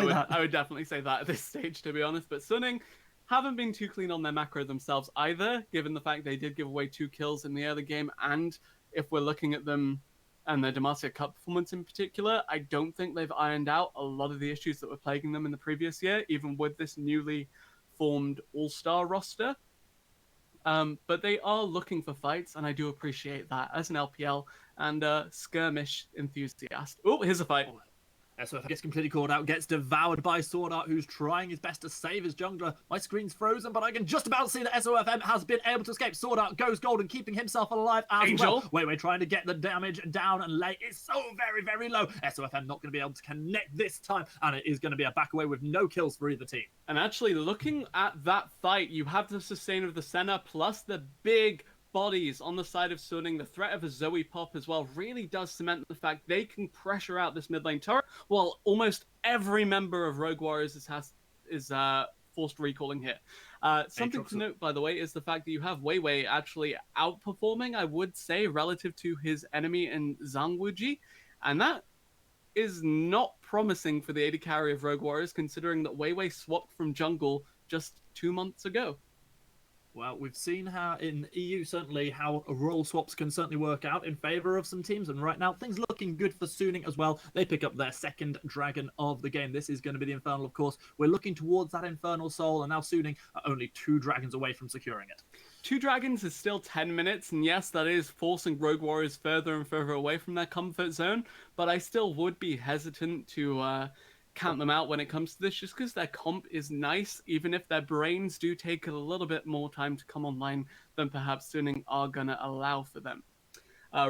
exactly that. I would definitely say that at this stage, to be honest. But Sunning haven't been too clean on their macro themselves either, given the fact they did give away 2 kills in the early game. And if we're looking at them and their Demacia Cup performance in particular, I don't think they've ironed out a lot of the issues that were plaguing them in the previous year, even with this newly formed all-star roster. But they are looking for fights, and I do appreciate that as an LPL and skirmish enthusiast. Oh, here's a fight. SOF gets completely caught out, gets devoured by Sword Art, who's trying his best to save his jungler. My screen's frozen, but I can just about see that SOFM has been able to escape. Sword Art goes golden, keeping himself alive as Angel. well. Wait, we're trying to get the damage down, and late is so very, very low. SOFM not going to be able to connect this time, and it is going to be a back away with no kills for either team. And actually, looking at that fight, you have the sustain of the Senna plus the big bodies on the side of Sunning. The threat of a Zoe pop as well really does cement the fact they can pressure out this mid lane turret, while almost every member of Rogue Warriors is forced recalling here. Something to note, by the way, is the fact that you have Wei Wei actually outperforming, I would say, relative to his enemy in Zhang Wuji, and that is not promising for the AD carry of Rogue Warriors, considering that Wei Wei swapped from jungle just 2 months ago. Well, we've seen how in EU, certainly, how role swaps can certainly work out in favour of some teams. And right now, things looking good for Sunning as well. They pick up their second dragon of the game. This is going to be the Infernal, of course. We're looking towards that Infernal Soul, and now Sunning are only 2 dragons away from securing it. 2 dragons is still 10 minutes, and yes, that is forcing Rogue Warriors further and further away from their comfort zone, but I still would be hesitant to count them out when it comes to this, just because their comp is nice, even if their brains do take a little bit more time to come online than perhaps Sunning are going to allow for them.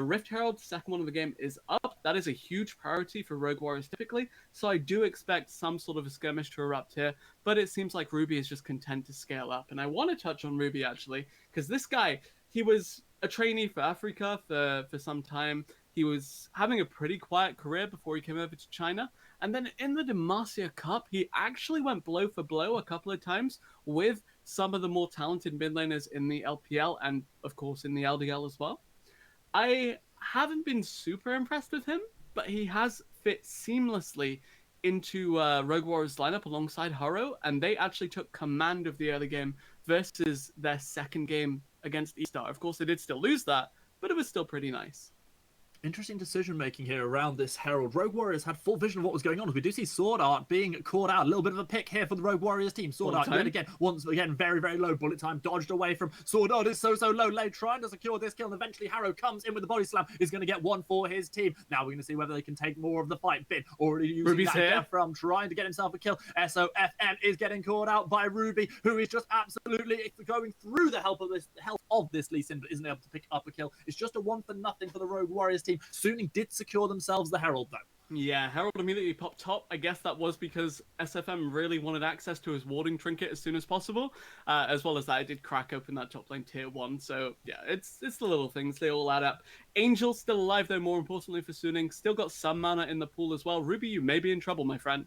Rift Herald, second one of the game, is up. That is a huge priority for Rogue Warriors typically, so I do expect some sort of a skirmish to erupt here, but it seems like Ruby is just content to scale up. And I want to touch on Ruby, actually, because this guy, he was a trainee for Africa for some time. He was having a pretty quiet career before he came over to China. And then in the Demacia Cup, he actually went blow for blow a couple of times with some of the more talented mid laners in the LPL and, of course, in the LDL as well. I haven't been super impressed with him, but he has fit seamlessly into Rogue Warriors lineup alongside Haro, and they actually took command of the early game versus their second game against E-Star. Of course, they did still lose that, but it was still pretty nice. Interesting decision making here around this Herald. Rogue Warriors had full vision of what was going on. We do see Sword Art being caught out. A little bit of a pick here for the Rogue Warriors team. Sword Art yet again, once again, very, very low. Bullet time dodged away from Sword Art. Is so low. Lane trying to secure this kill, and eventually Harrow comes in with the body slam. Is going to get one for his team. Now we're going to see whether they can take more of the fight. Bin already using Ruby's that death from trying to get himself a kill. SOFM is getting caught out by Ruby, who is just absolutely going through the health of this Lee Sin, but isn't able to pick up a kill. It's just a 1-for-0 for the Rogue Warriors team. Sunning did secure themselves the Herald, though. Yeah, Herald immediately popped top. I guess that was because SFM really wanted access to his warding trinket as soon as possible. As well as that, it did crack open that top lane tier 1. So, yeah, it's the little things. They all add up. Angel still alive, though, more importantly for Sunning. Still got some mana in the pool as well. Ruby, you may be in trouble, my friend.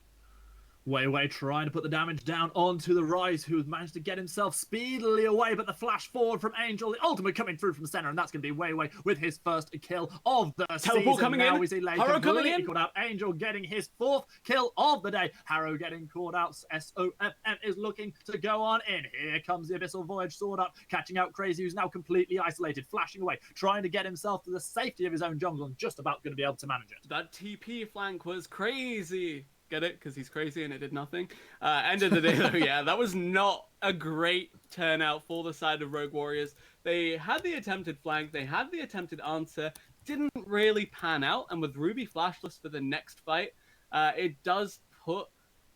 Wei Wei trying to put the damage down onto the Rise, who managed to get himself speedily away, but the flash forward from Angel, the ultimate coming through from the center, and that's going to be Wei Wei with his first kill of the season. Coming now in. We see Harrow coming in. Caught out. Angel getting his 4th kill of the day. Harrow getting caught out. SOFM is looking to go on in. Here comes the Abyssal Voyage. Sword Up, catching out Crazy, who's now completely isolated, flashing away, trying to get himself to the safety of his own jungle, and just about going to be able to manage it. That TP flank was crazy. Get it? Because he's crazy and it did nothing. End of the day, though, yeah, that was not a great turnout for the side of Rogue Warriors. They had the attempted flank, they had the attempted answer, didn't really pan out, and with Ruby flashless for the next fight, it does put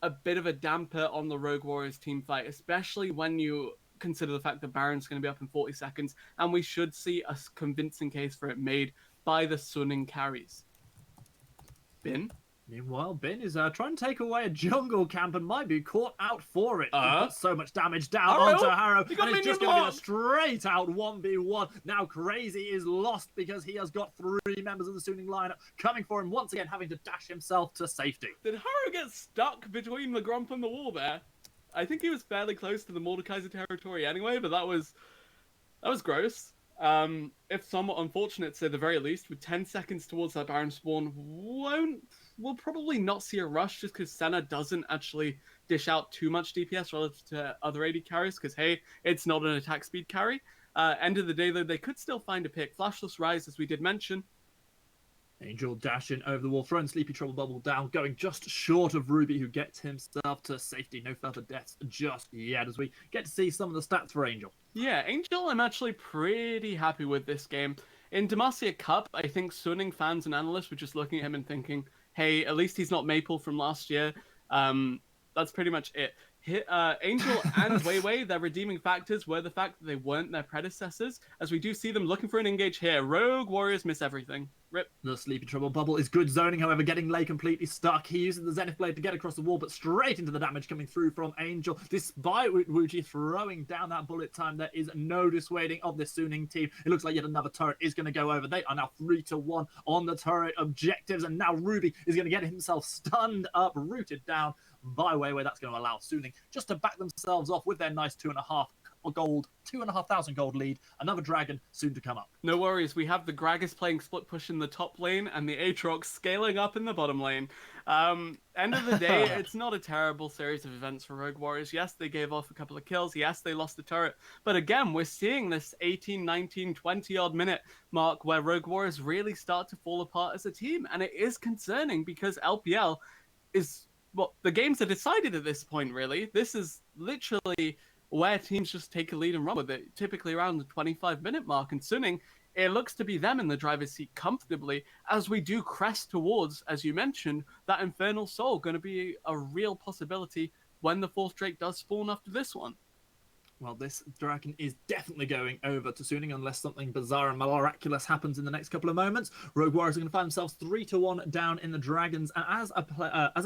a bit of a damper on the Rogue Warriors team fight, especially when you consider the fact that Baron's going to be up in 40 seconds, and we should see a convincing case for it made by the Sunning carries. Bin? Meanwhile, Bin is trying to take away a jungle camp and might be caught out for it. He's got so much damage down onto Harrow, and it's just going to be a straight out 1v1. Now Crazy is lost because he has got 3 members of the Sunning lineup coming for him, once again having to dash himself to safety. Did Harrow get stuck between the Grump and the wall there? I think he was fairly close to the Mordekaiser territory anyway, but that was gross. If somewhat unfortunate, to say the very least, with 10 seconds towards that Baron spawn, won't we'll probably not see a rush just because Senna doesn't actually dish out too much DPS relative to other AD carries because, hey, it's not an attack speed carry. End of the day, though, they could still find a pick. Flashless Rise, as we did mention. Angel dashing over the wall, throwing Sleepy Trouble Bubble down, going just short of Ruby, who gets himself to safety. No further deaths just yet, as we get to see some of the stats for Angel. Yeah, Angel, I'm actually pretty happy with this game. In Demacia Cup, I think Sunning fans and analysts were just looking at him and thinking, hey, at least he's not Maple from last year. That's pretty much it. Angel and Weiwei, their redeeming factors were the fact that they weren't their predecessors, as we do see them looking for an engage here. Rogue Warriors miss everything. Rip. The Sleepy Trouble Bubble is good zoning, however, getting Lei completely stuck. He uses the Zenith Blade to get across the wall, but straight into the damage coming through from Angel. Despite Wuji throwing down that bullet time, there is no dissuading of this Suning team. It looks like yet another turret is going to go over. They are now 3-1 on the turret objectives, and now Ruby is going to get himself stunned up, rooted down by Weiwei. That's going to allow Suning just to back themselves off with their nice 2,500 gold lead. Another dragon soon to come up. No worries, we have the Gragas playing split push in the top lane and the Aatrox scaling up in the bottom lane. End of the day, it's not a terrible series of events for Rogue Warriors. Yes, they gave off a couple of kills. Yes, they lost the turret. But again, we're seeing this 18, 19, 20 odd minute mark where Rogue Warriors really start to fall apart as a team. And it is concerning because LPL is, well, the games are decided at this point, really. This is literally where teams just take a lead and run with it, typically around the 25-minute mark. And Suning, it looks to be them in the driver's seat comfortably as we do crest towards, as you mentioned, that Infernal Soul going to be a real possibility when the fourth Drake does spawn after this one. Well, this dragon is definitely going over to Suning unless something bizarre and miraculous happens in the next couple of moments. Rogue Warriors are going to find themselves 3-1 down in the dragons. And as a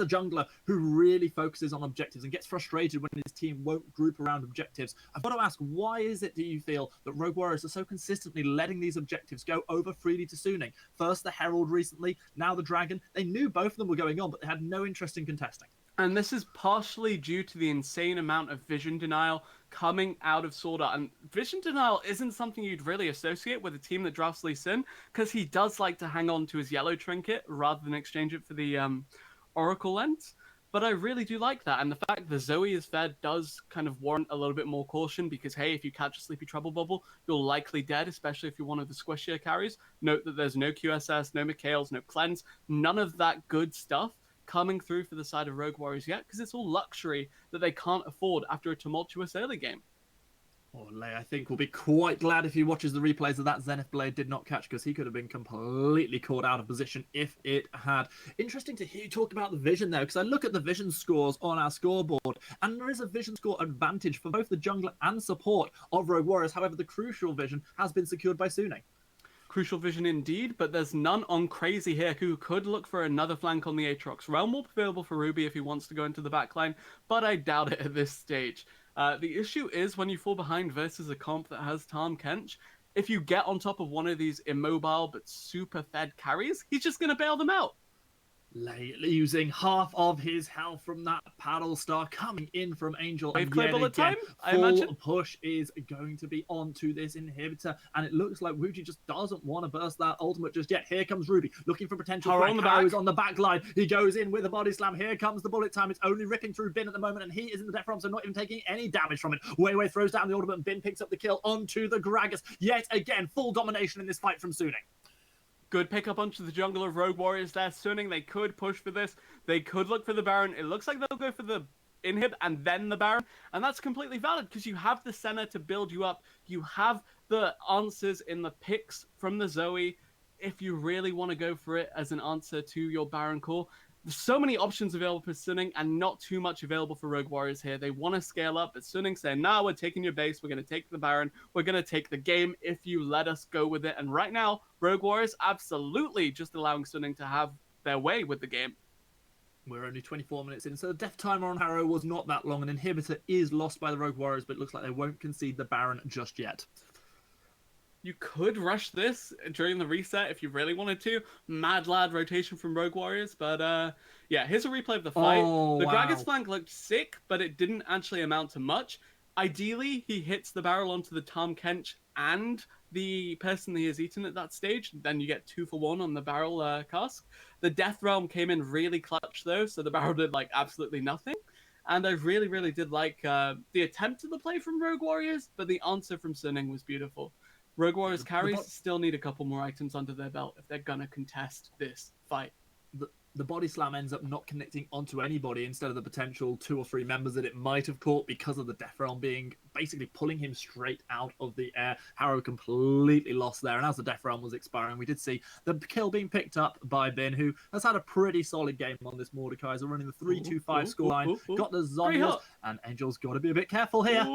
jungler who really focuses on objectives and gets frustrated when his team won't group around objectives, I've got to ask, why is it, do you feel, that Rogue Warriors are so consistently letting these objectives go over freely to Suning? First the Herald recently, now the dragon. They knew both of them were going on, but they had no interest in contesting. And this is partially due to the insane amount of vision denial coming out of Sword Art. And vision denial isn't something you'd really associate with a team that drafts Lee Sin, because he does like to hang on to his yellow trinket rather than exchange it for the Oracle lens. But I really do like that. And the fact that Zoe is fed does kind of warrant a little bit more caution, because, hey, if you catch a Sleepy Trouble Bubble, you're likely dead, especially if you're one of the squishier carries. Note that there's no QSS, no Mikhails, no Cleanse, none of that good stuff coming through for the side of Rogue Warriors yet, because it's all luxury that they can't afford after a tumultuous early game. Oh, Lei, I think, will be quite glad if he watches the replays of that Zenith Blade did not catch, because he could have been completely caught out of position if it had. Interesting to hear you talk about the vision there, because I look at the vision scores on our scoreboard, and there is a vision score advantage for both the jungler and support of Rogue Warriors. However, the crucial vision has been secured by Suning. Crucial vision indeed, but there's none on Crazy here, who could look for another flank on the Aatrox. Realm Warp available for Ruby if he wants to go into the backline, but I doubt it at this stage. The issue is when you fall behind versus a comp that has Tahm Kench, if you get on top of one of these immobile but super fed carries, he's just going to bail them out. Lei losing half of his health from that paddle star coming in from Angel. Wave clear bullet time, I full imagine. push is going to be onto this inhibitor, and it looks like Wuji just doesn't want to burst that ultimate just yet. Here comes Ruby, looking for potential. Harrow's on the back line. He goes in with a body slam. Here comes the bullet time. It's only ripping through Bin at the moment, and he is in the death realm, so not even taking any damage from it. Weiwei throws down the ultimate, and Bin picks up the kill onto the Gragas. Yet again, full domination in this fight from Suning. Good pickup onto the jungle of Rogue Warriors there. Suning, they could push for this. They could look for the Baron. It looks like they'll go for the inhib and then the Baron. And that's completely valid because you have the Senna to build you up. You have the answers in the picks from the Zoe if you really want to go for it as an answer to your Baron core. There's so many options available for Suning and not too much available for Rogue Warriors here. They want to scale up, but Suning saying, nah, we're taking your base. We're going to take the Baron. We're going to take the game if you let us go with it. And right now, Rogue Warriors absolutely just allowing Suning to have their way with the game. We're only 24 minutes in, so the death timer on Harrow was not that long. An inhibitor is lost by the Rogue Warriors, but it looks like they won't concede the Baron just yet. You could rush this during the reset if you really wanted to. Mad lad rotation from Rogue Warriors. But yeah, here's a replay of the fight. Oh, the wow. Gragas flank looked sick, but it didn't actually amount to much. Ideally, he hits the barrel onto the Tahm Kench and the person he has eaten at that stage. Then you get 2 for 1 on the barrel cask. The Death Realm came in really clutch though, so the Baron did like absolutely nothing. And I really, really did like the attempt of the play from Rogue Warriors, but the answer from Sunning was beautiful. Rogue Warriors carries still need a couple more items under their belt if they're gonna contest this fight. The body slam ends up not connecting onto anybody instead of the potential 2 or 3 members that it might have caught because of the Death Realm being basically pulling him straight out of the air. Harrow completely lost there, and as the Death Realm was expiring, we did see the kill being picked up by Bin, who has had a pretty solid game on this Mordekaiser, running the 3-2-5 scoreline, got the Zonyas, and Angel's got to be a bit careful here.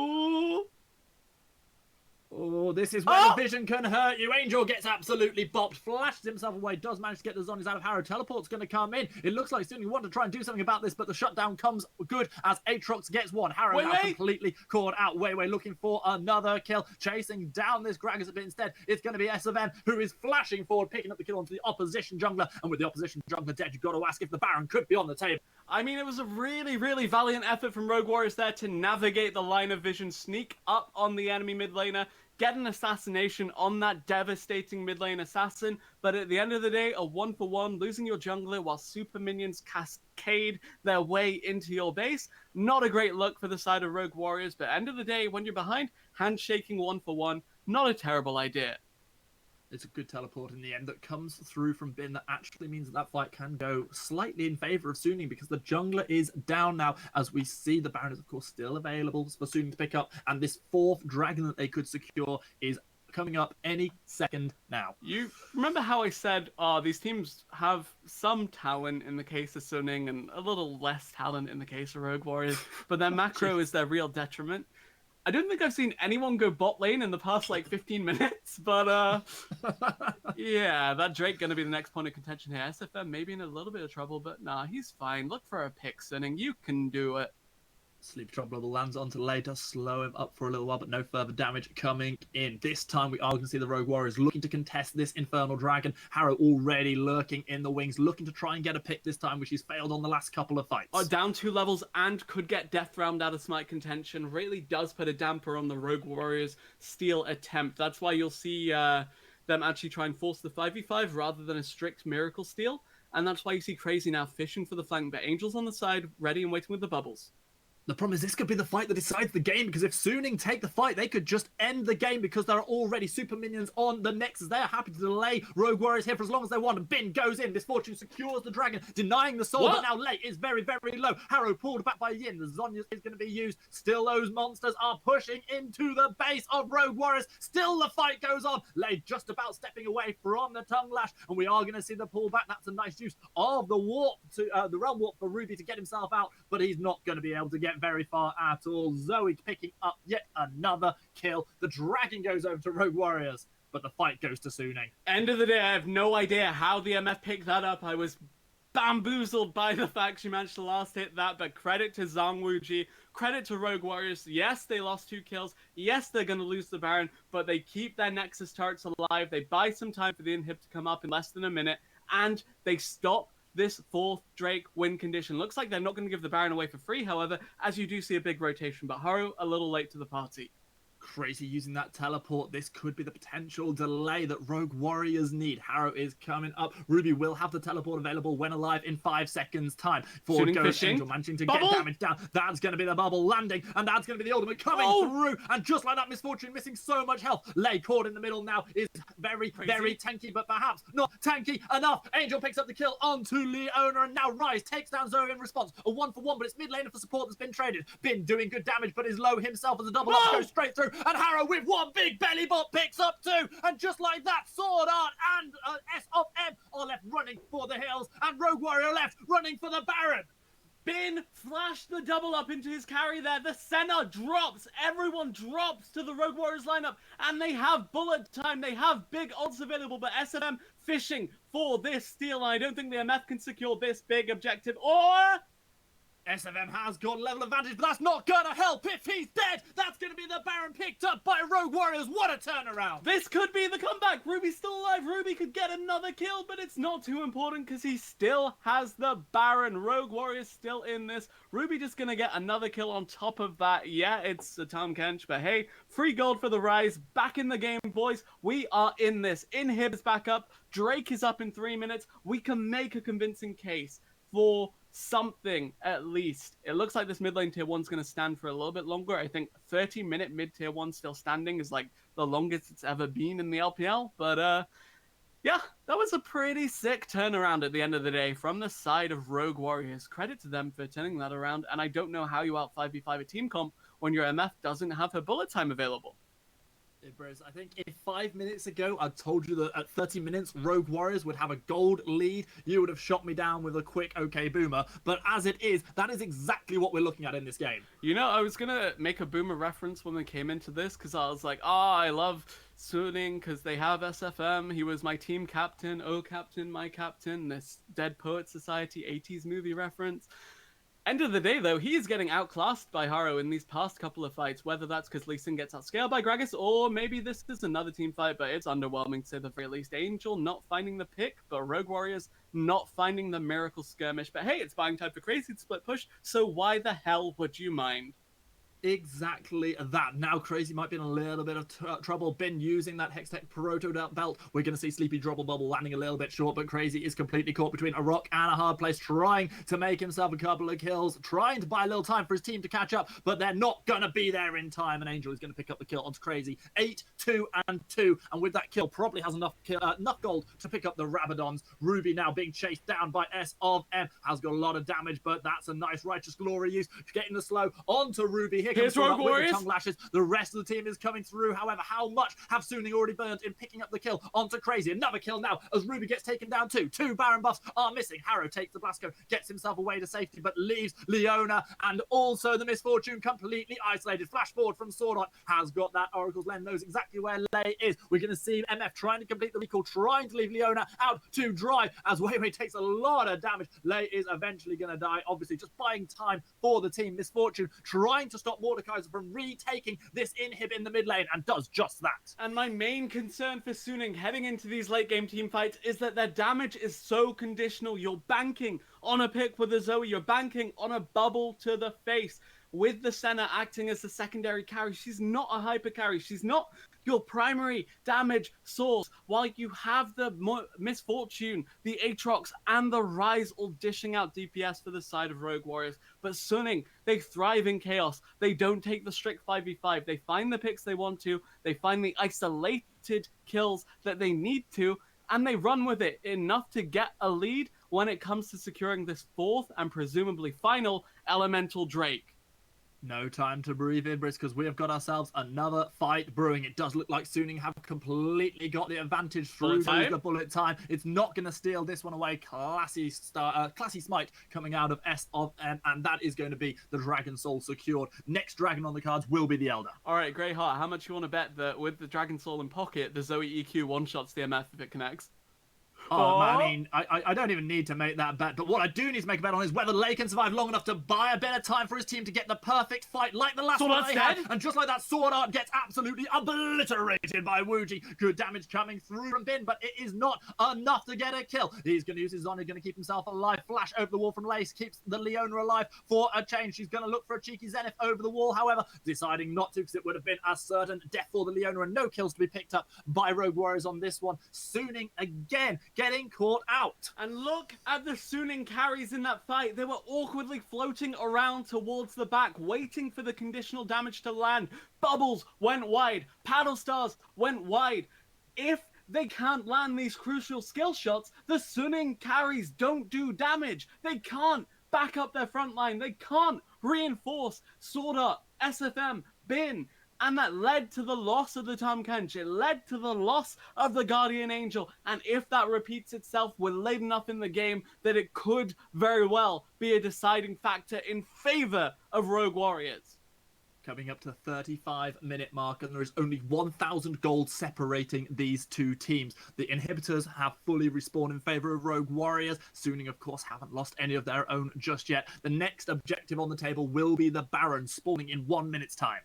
Oh, this is where the vision can hurt you. Angel gets absolutely bopped, flashes himself away, does manage to get the Zonies out of Harrow. Teleport's going to come in. It looks like soon you want to try and do something about this, but the shutdown comes good as Aatrox gets one. Harrow now completely caught out. Wei looking for another kill, chasing down this Gragas a bit instead. It's going to be SFM who is flashing forward, picking up the kill onto the opposition jungler. And with the opposition jungler dead, you've got to ask if the Baron could be on the table. I mean, it was a really, really valiant effort from Rogue Warriors there to navigate the line of vision, sneak up on the enemy mid laner, get an assassination on that devastating mid lane assassin, but at the end of the day, a 1-for-1, losing your jungler while super minions cascade their way into your base. Not a great look for the side of Rogue Warriors, but end of the day, when you're behind, handshaking 1-for-1, not a terrible idea. It's a good teleport in the end that comes through from Bin that actually means that fight can go slightly in favor of Suning because the jungler is down now. As we see, the Baron is, of course, still available for Suning to pick up. And this 4th dragon that they could secure is coming up any second now. You remember how I said, these teams have some talent in the case of Suning and a little less talent in the case of Rogue Warriors, but their macro is their real detriment. I don't think I've seen anyone go bot lane in the past, 15 minutes, but, yeah, that Drake gonna be the next point of contention here. SFM maybe in a little bit of trouble, but nah, he's fine. Look for a pick, Sunning. You can do it. Sleep Drop Level lands onto Lei, does slow him up for a little while, but no further damage coming in. This time we are going to see the Rogue Warriors looking to contest this Infernal Dragon. Harrow already lurking in the wings, looking to try and get a pick this time, which he's failed on the last couple of fights. Down 2 levels and could get Death Round out of Smite contention. Really does put a damper on the Rogue Warriors' steal attempt. That's why you'll see them actually try and force the 5v5 rather than a strict Miracle steal. And that's why you see Crazy now fishing for the flank, but Angel's on the side, ready and waiting with the bubbles. The problem is this could be the fight that decides the game, because if Suning take the fight, they could just end the game because there are already super minions on the Nexus. They're happy to delay Rogue Warriors here for as long as they want. And Bin goes in. Misfortune secures the dragon, denying the soul. But now Lei is very, very low. Harrow pulled back by Yin. The Zonyas is going to be used. Still, those monsters are pushing into the base of Rogue Warriors. Still, the fight goes on. Lei just about stepping away from the tongue lash. And we are going to see the pullback. That's a nice use of the warp to the realm warp for Ruby to get himself out. But he's not going to be able to get very far at all. Zoe picking up yet another kill. The dragon goes over to Rogue Warriors, but the fight goes to Suning. End of the day, I have no idea how the MF picked that up. I was bamboozled by the fact she managed to last hit that, but credit to Zhang Wuji, credit to Rogue Warriors. Yes, they lost 2 kills. Yes, they're going to lose the Baron, but they keep their Nexus turrets alive. They buy some time for the inhib to come up in less than a minute, and they stop this 4th Drake win condition. Looks like they're not going to give the Baron away for free, however, as you do see a big rotation, but Haru a little late to the party. Crazy using that teleport. This could be the potential delay that Rogue Warriors need. Harrow is coming up. Ruby will have the teleport available when alive in 5 seconds time. Forward goes Angel, managing to get damage down. That's going to be the bubble landing, and that's going to be the ultimate coming through. And just like that, Misfortune missing so much health. Lei caught in the middle now is very, very tanky, but perhaps not tanky enough. Angel picks up the kill onto Leona, and now Rise takes down Zoe in response. A 1-for-1, but it's mid laner for support that's been traded. Bin doing good damage, but is low himself as a double up goes straight through. And Harrow with one big belly bot picks up 2. And just like that, Sword Art and S of M are left running for the hills. And Rogue Warrior left running for the Baron. Bin flashed the double up into his carry there. The Senna drops. Everyone drops to the Rogue Warriors lineup. And they have bullet time. They have big ults available. But SNM fishing for this steal. And I don't think the MF can secure this big objective. Or SFM has got level advantage, but that's not gonna help if he's dead. That's gonna be the Baron picked up by Rogue Warriors. What a turnaround. This could be the comeback. Ruby's still alive. Ruby could get another kill, but it's not too important because he still has the Baron. Rogue Warriors still in this. Ruby just gonna get another kill on top of that. Yeah, it's a Tom Kench, but hey, free gold for the Rise. Back in the game, boys. We are in this. Inhib is back up. Drake is up in 3 minutes. We can make a convincing case for something at least. It looks like this mid lane tier 1's going to stand for a little bit longer. I think 30-minute mid tier 1 still standing is like the longest it's ever been in the LPL. But yeah, that was a pretty sick turnaround at the end of the day from the side of Rogue Warriors. Credit to them for turning that around. And I don't know how you out 5v5 a team comp when your MF doesn't have her bullet time available. I think if 5 minutes ago I told you that at 30 minutes Rogue Warriors would have a gold lead, you would have shot me down with a quick okay boomer. But as it is, that is exactly what we're looking at in this game. You know, I was going to make a boomer reference when we came into this because I was like, oh, I love Suning because they have SFM. He was my team captain. Oh, captain, my captain. This Dead Poet Society 80s movie reference. End of the day, though, he is getting outclassed by Haro in these past couple of fights, whether that's because Lee Sin gets outscaled by Gragas, or maybe this is another team fight, but it's underwhelming to say the very least. Angel not finding the pick, but Rogue Warriors not finding the miracle skirmish. But hey, it's buying time for Crazy to split push, so why the hell would you mind? Exactly that. Now Crazy might be in a little bit of trouble. Been using that Hextech Proto belt. We're going to see Sleepy Dribble Bubble landing a little bit short, but Crazy is completely caught between a rock and a hard place, trying to make himself a couple of kills, trying to buy a little time for his team to catch up, but they're not going to be there in time, and Angel is going to pick up the kill onto Crazy. 8-2-2, and with that kill, probably has enough gold to pick up the Rabadons. Ruby now being chased down by S of M, has got a lot of damage, but that's a nice Righteous Glory use, getting the slow onto Ruby. Here's Rogue Warriors. Tongue lashes. The rest of the team is coming through. However, how much have Suning already burned in picking up the kill onto Crazy? Another kill now as Ruby gets taken down too. 2 Baron buffs are missing. Harrow takes the Blasco, gets himself away to safety, but leaves Leona and also the Misfortune completely isolated. Flash forward from Sword Art has got that Oracle's Lens, knows exactly where Lei is. We're going to see MF trying to complete the recall, trying to leave Leona out to dry as Weiwei takes a lot of damage. Lei is eventually going to die, obviously just buying time for the team. Misfortune trying to stop Mordekaiser from retaking this inhib in the mid lane, and does just that. And my main concern for Suning heading into these late game team fights is that their damage is so conditional. You're banking on a pick with a Zoe, you're banking on a bubble to the face. With the Senna acting as the secondary carry, she's not a hyper carry. She's not your primary damage source. While you have the Misfortune, the Aatrox, and the Rise all dishing out DPS for the side of Rogue Warriors. But Suning, they thrive in chaos. They don't take the strict 5v5. They find the picks they want to. They find the isolated kills that they need to. And they run with it enough to get a lead when it comes to securing this 4th and presumably final Elemental Drake. No time to breathe in, Briss, because we have got ourselves another fight brewing. It does look like Suning have completely got the advantage through the bullet time. It's not going to steal this one away. Classy smite coming out of S of M, and that is going to be the Dragon Soul secured. Next Dragon on the cards will be the Elder. All right, Greyheart, how much you want to bet that with the Dragon Soul in pocket, the Zoe EQ one-shots the MF if it connects? Oh, man, I mean, I don't even need to make that bet, but what I do need to make a bet on is whether Lei can survive long enough to buy a bit of time for his team to get the perfect fight like the last one they had. And just like that, Sword Art gets absolutely obliterated by Wuji. Good damage coming through from Bin, but it is not enough to get a kill. He's going to use his Zonny, going to keep himself alive. Flash over the wall from Lace keeps the Leona alive for a change. She's going to look for a cheeky Zenith over the wall, however, deciding not to because it would have been a certain death for the Leona and no kills to be picked up by Rogue Warriors on this one. Suning again getting caught out. And look at the Suning carries in that fight. They were awkwardly floating around towards the back, waiting for the conditional damage to land. Bubbles went wide. Paddle Stars went wide. If they can't land these crucial skill shots, the Suning carries don't do damage. They can't back up their front line. They can't reinforce Sword Art, SFM, Bin. And that led to the loss of the Tahm Kench. It led to the loss of the Guardian Angel. And if that repeats itself, we're late enough in the game that it could very well be a deciding factor in favor of Rogue Warriors. Coming up to the 35-minute mark, and there is only 1,000 gold separating these two teams. The inhibitors have fully respawned in favor of Rogue Warriors. Suning, of course, haven't lost any of their own just yet. The next objective on the table will be the Baron, spawning in 1 minute's time.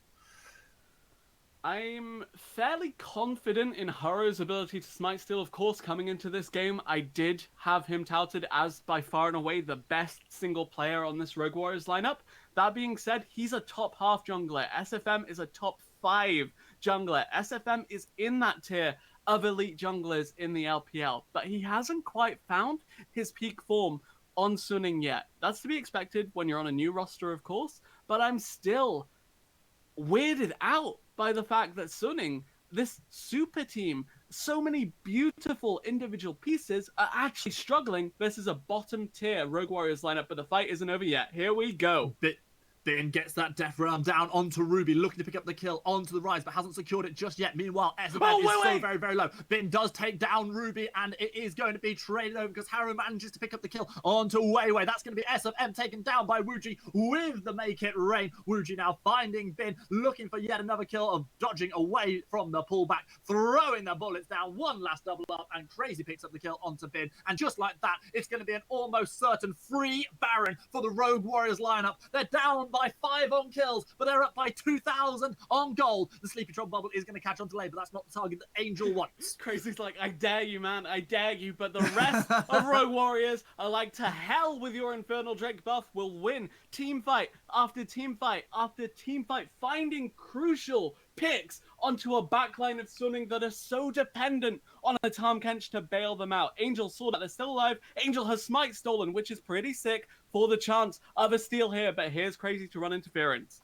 I'm fairly confident in Haro's ability to smite steal. Of course, coming into this game, I did have him touted as by far and away the best single player on this Rogue Warriors lineup. That being said, he's a top half jungler. SFM is a top 5 jungler. SFM is in that tier of elite junglers in the LPL, but he hasn't quite found his peak form on Suning yet. That's to be expected when you're on a new roster, of course, but I'm still weirded out by the fact that Suning, this super team, so many beautiful individual pieces, are actually struggling versus a bottom tier Rogue Warriors lineup, but the fight isn't over yet. Here we go. Bin gets that Death Realm down onto Ruby, looking to pick up the kill onto the rise, but hasn't secured it just yet. Meanwhile, SFM is still very, very low. Bin does take down Ruby, and it is going to be traded over because Haro manages to pick up the kill onto Weiwei. That's going to be SFM taken down by Wuji with the Make It Rain. Wuji now finding Bin, looking for yet another kill, of dodging away from the pullback, throwing the bullets down. One last double up, and Crazy picks up the kill onto Bin. And just like that, it's going to be an almost certain free Baron for the Rogue Warriors lineup. They're down by 5 on kills, but they're up by 2,000 on gold. The Sleepy Troll bubble is going to catch on to late, but that's not the target that Angel wants. Crazy's like, I dare you, man, I dare you, but the rest of Rogue Warriors are like, to hell with your Infernal Drake buff. We'll win team fight after team fight after team fight, finding crucial picks onto a backline of Suning that are so dependent on a Tahm Kench to bail them out. Angel saw that they're still alive. Angel has Smite stolen, which is pretty sick for the chance of a steal here, but here's Crazy to run interference.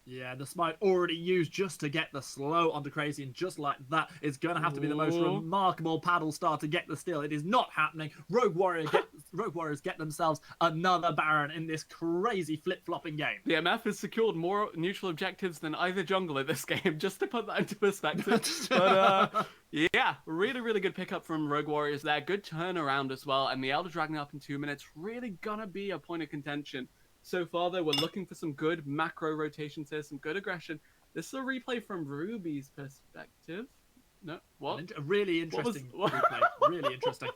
Yeah, the Smite already used just to get the slow onto Crazy, and just like that, it's going to have to be the most remarkable paddle star to get the steal. It is not happening. Rogue Warriors get themselves another Baron in this crazy flip-flopping game. The MF has secured more neutral objectives than either jungler this game, just to put that into perspective. But yeah, really, really good pickup from Rogue Warriors there. Good turnaround as well, and the Elder Dragon up in 2 minutes, really gonna be a point of contention. So far, though, we're looking for some good macro rotations here, some good aggression. This is a replay from Ruby's perspective. No, what? A really interesting replay. Really interesting.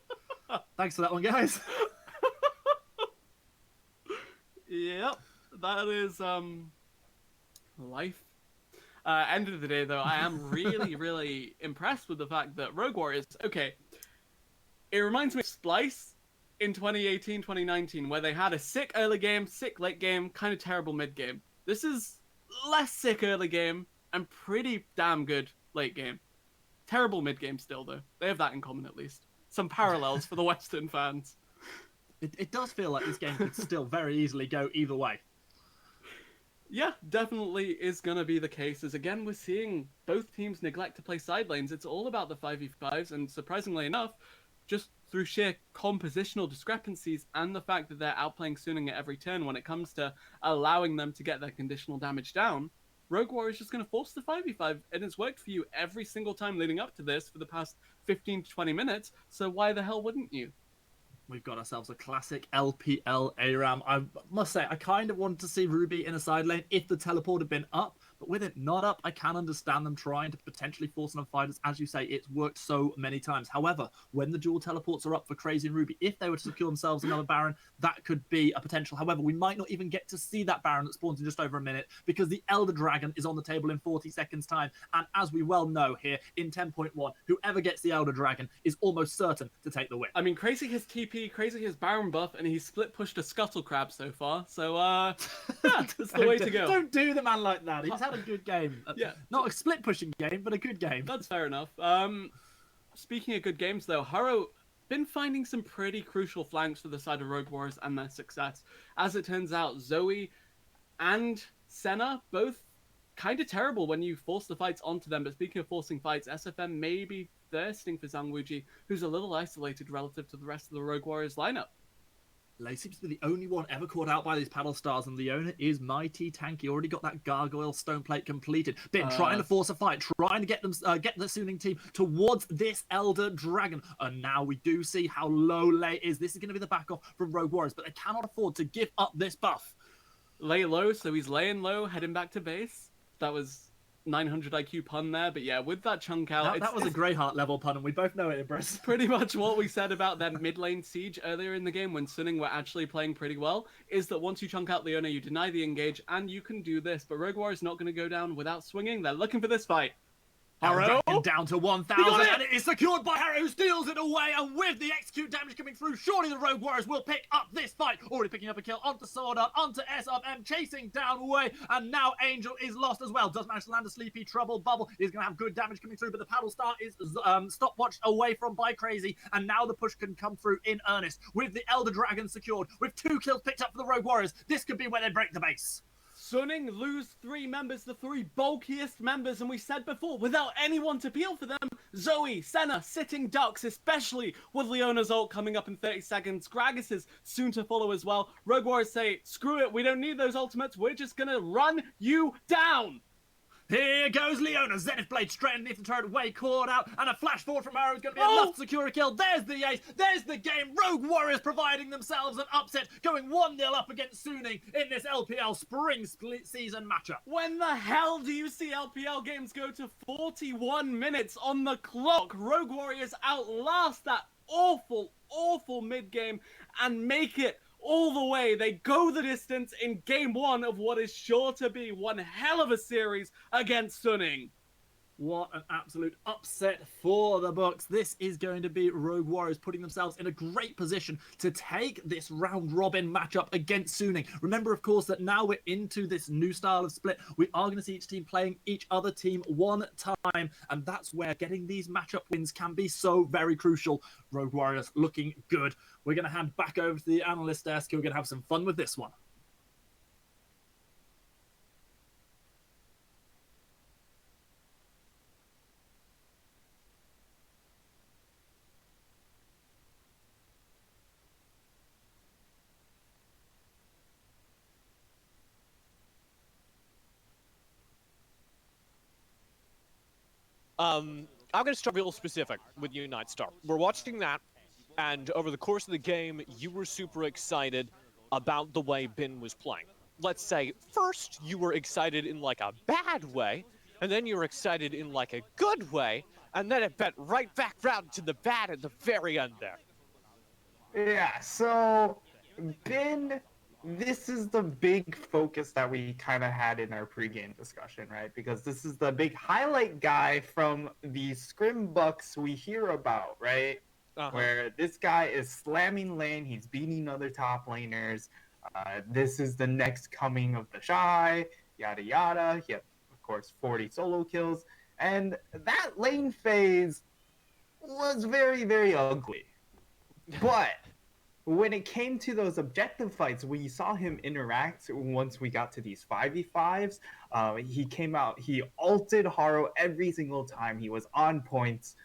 Thanks for that one, guys. Yep, that is life. End of the day, though, I am really, really impressed with the fact that Rogue Warriors, okay, it reminds me of Splice in 2018, 2019, where they had a sick early game, sick late game, kind of terrible mid game. This is less sick early game and pretty damn good late game. Terrible mid game still, though. They have that in common, at least. Some parallels for the Western fans. It does feel like this game could still very easily go either way. Yeah, definitely is going to be the case, as again, we're seeing both teams neglect to play side lanes. It's all about the 5v5s, and surprisingly enough, just through sheer compositional discrepancies and the fact that they're outplaying Suning at every turn when it comes to allowing them to get their conditional damage down, Rogue Warrior is just going to force the 5v5, and it's worked for you every single time leading up to this for the past 15 to 20 minutes, so why the hell wouldn't you? We've got ourselves a classic LPL ARAM. I must say, I kind of wanted to see Ruby in a side lane if the teleport had been up, but with it not up, I can understand them trying to potentially force enough fighters. As you say, it's worked so many times. However, when the dual teleports are up for Crazy and Ruby, if they were to secure themselves another Baron, that could be a potential. However, we might not even get to see that Baron that spawns in just over a minute because the Elder Dragon is on the table in 40 seconds time. And as we well know here in 10.1, whoever gets the Elder Dragon is almost certain to take the win. I mean, Crazy has TP, Crazy has Baron buff, and he's split pushed a Scuttle Crab so far. So, that's the way to go. Don't do the man like that. He's had a good game. Yeah. Not a split pushing game, but a good game. That's fair enough. Speaking of good games, though, Haro been finding some pretty crucial flanks for the side of Rogue Warriors and their success. As it turns out, Zoe and Senna both kind of terrible when you force the fights onto them. But speaking of forcing fights, SFM may be thirsting for Zhang Wuji, who's a little isolated relative to the rest of the Rogue Warriors lineup. Lei seems to be the only one ever caught out by these paddle stars, and the owner is mighty tanky. Already got that gargoyle stone plate completed. Been trying to force a fight, trying to get them, get the Suning team towards this Elder Dragon. And now we do see how low Lei is. This is going to be the back off from Rogue Warriors, but they cannot afford to give up this buff. Lay low, so he's laying low, heading back to base. That was 900 IQ pun there, but yeah, with that chunk out, that was a Greyheart level pun, and we both know it, Bruce. Pretty much what we said about that mid lane siege earlier in the game when Sunning were actually playing pretty well, is that once you chunk out Leona, you deny the engage, and you can do this, but Rogue Warrior's not going to go down without swinging. They're looking for this fight. Harrow down to 1,000, and it is secured by Harrow, who steals it away, and with the execute damage coming through, surely the Rogue Warriors will pick up this fight. Already picking up a kill onto Sword Art, onto SRM, chasing down away, and now Angel is lost as well. Does manage to land a sleepy trouble bubble. He's going to have good damage coming through, but the paddle star is stopwatched away from by Crazy, and now the push can come through in earnest. With the Elder Dragon secured, with 2 kills picked up for the Rogue Warriors, this could be where they break the base. Sunning lose 3 members, the 3 bulkiest members, and we said before, without anyone to peel for them, Zoe, Senna, sitting ducks, especially with Leona's ult coming up in 30 seconds. Gragas is soon to follow as well. Rogue Warriors say, screw it, we don't need those ultimates, we're just gonna run you down! Here goes Leona, Zenith Blade straight underneath the turret, way caught out, and a flash forward from Arrow is going to be enough to secure a kill. There's the ace, there's the game. Rogue Warriors providing themselves an upset, going 1-0 up against Suning in this LPL spring split season matchup. When the hell do you see LPL games go to 41 minutes on the clock? Rogue Warriors outlast that awful, awful mid-game and make it all the way. They go the distance in game 1 of what is sure to be one hell of a series against Sunning. What an absolute upset for the Bucks. This is going to be Rogue Warriors putting themselves in a great position to take this round-robin matchup against Suning. Remember, of course, that now we're into this new style of split. We are going to see each team playing each other team one time, and that's where getting these matchup wins can be so very crucial. Rogue Warriors looking good. We're going to hand back over to the analyst desk. We're going to have some fun with this one. I'm going to start real specific with Unite Star. We're watching that, and over the course of the game, you were super excited about the way Bin was playing. Let's say, first you were excited in like a bad way, and then you were excited in like a good way, and then it went right back round to the bad at the very end there. Yeah, so Bin, this is the big focus that we kind of had in our pregame discussion, right? Because this is the big highlight guy from the Scrim Bucks we hear about, right? Where this guy is slamming lane, he's beating other top laners. This is the next coming of the Shy, yada yada. He had, of course, 40 solo kills. And that lane phase was very, very ugly. But when it came to those objective fights, we saw him interact once we got to these 5v5s. He came out, he ulted Haro every single time. He was on points.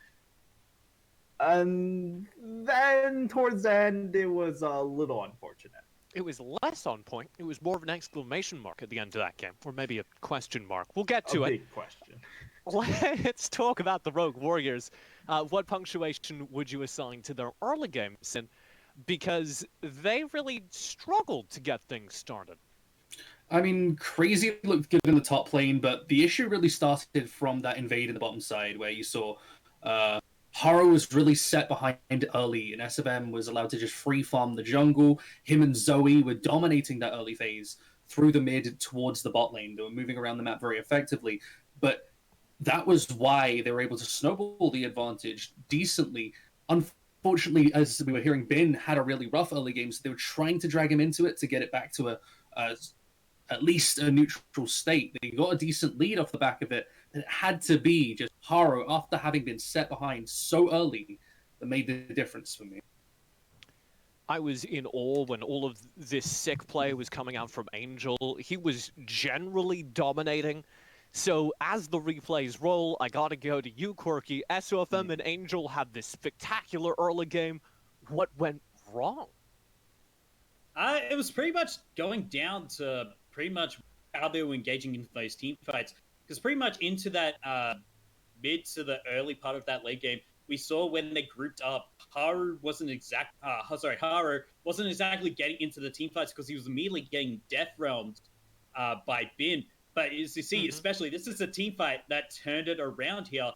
And then towards the end, it was a little unfortunate. It was less on point. It was more of an exclamation mark at the end of that game, or maybe a question mark. We'll get to it. A big question. Let's talk about the Rogue Warriors. What punctuation would you assign to their early games? And because they really struggled to get things started. I mean, Crazy looked good in the top lane, but the issue really started from that invade in the bottom side, where you saw Haro was really set behind early, and SFM was allowed to just free farm the jungle. Him and Zoe were dominating that early phase through the mid towards the bot lane. They were moving around the map very effectively, but that was why they were able to snowball the advantage decently. Unfortunately, as we were hearing, Bin had a really rough early game, so they were trying to drag him into it to get it back to at least a neutral state. They got a decent lead off the back of it, and it had to be just Haro, after having been set behind so early, that made the difference for me. I was in awe when all of this sick play was coming out from Angel. He was generally dominating. So as the replays roll, I gotta go to you, Quirky. SOFM and Angel had this spectacular early game. What went wrong? It was pretty much going down to pretty much how they were engaging into those team fights. Because pretty much into that mid to the early part of that late game, we saw when they grouped up, Haro wasn't exactly getting into the team fights because he was immediately getting death realmed by Bin. But as you see, especially this is a team fight that turned it around here.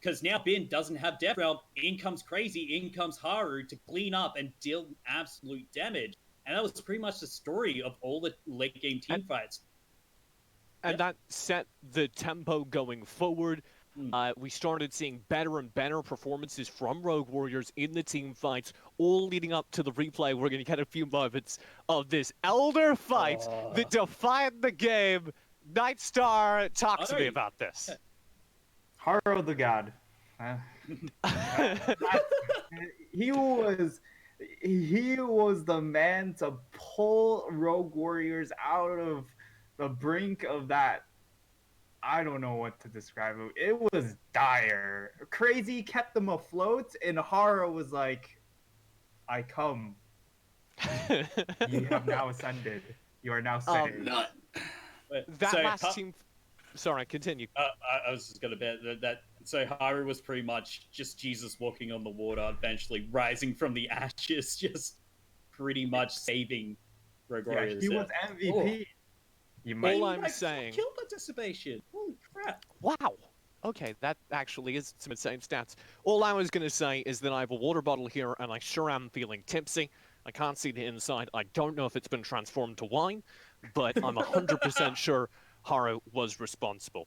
Because now Bin doesn't have Death Realm. In comes Crazy, in comes Haru to clean up and deal absolute damage. And that was pretty much the story of all the late game team fights. And that set the tempo going forward. We started seeing better and better performances from Rogue Warriors in the team fights, all leading up to the replay. We're going to get a few moments of this Elder fight that defined the game. Nightstar, talk to me about this. Haro the God. He was the man to pull Rogue Warriors out of the brink of that. I don't know what to describe it. It was dire. Crazy kept them afloat, and Haro was like, I come. You have now ascended. You are now saved. That last team... Sorry, continue. I was just going to bet that. So Haru was pretty much just Jesus walking on the water, eventually rising from the ashes, just pretty much saving Rogue Warriors. He was MVP. All I'm saying... Kill participation. Holy crap. Wow. Okay, that actually is some insane stats. All I was going to say is that I have a water bottle here, and I sure am feeling tipsy. I can't see the inside. I don't know if it's been transformed to wine, but I'm 100% sure Haru was responsible.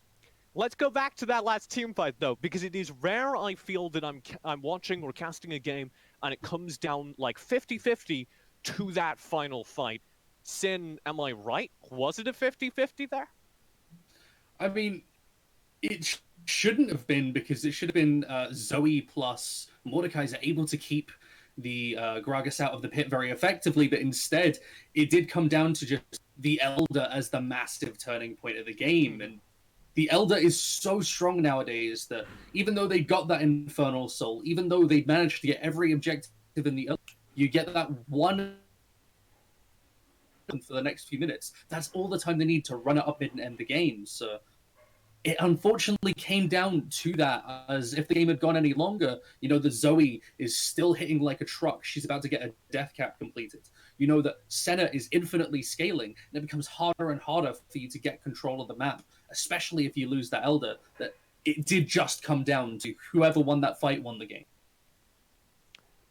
Let's go back to that last team fight, though, because it is rare I feel that I'm watching or casting a game, and it comes down like 50-50 to that final fight. Sin, am I right? Was it a 50-50 there? I mean, it shouldn't have been, because it should have been Zoe plus Mordekaiser able to keep the Gragas out of the pit very effectively, but instead it did come down to just the Elder as the massive turning point of the game. And the Elder is so strong nowadays that even though they got that Infernal Soul, even though they managed to get every objective in the Elder, you get that one for the next few minutes. That's all the time they need to run it up and end the game. So it unfortunately came down to that, as if the game had gone any longer, you know, the Zoe is still hitting like a truck. She's about to get a death cap completed. You know that Senna is infinitely scaling, and it becomes harder and harder for you to get control of the map, especially if you lose that Elder. That it did just come down to whoever won that fight won the game.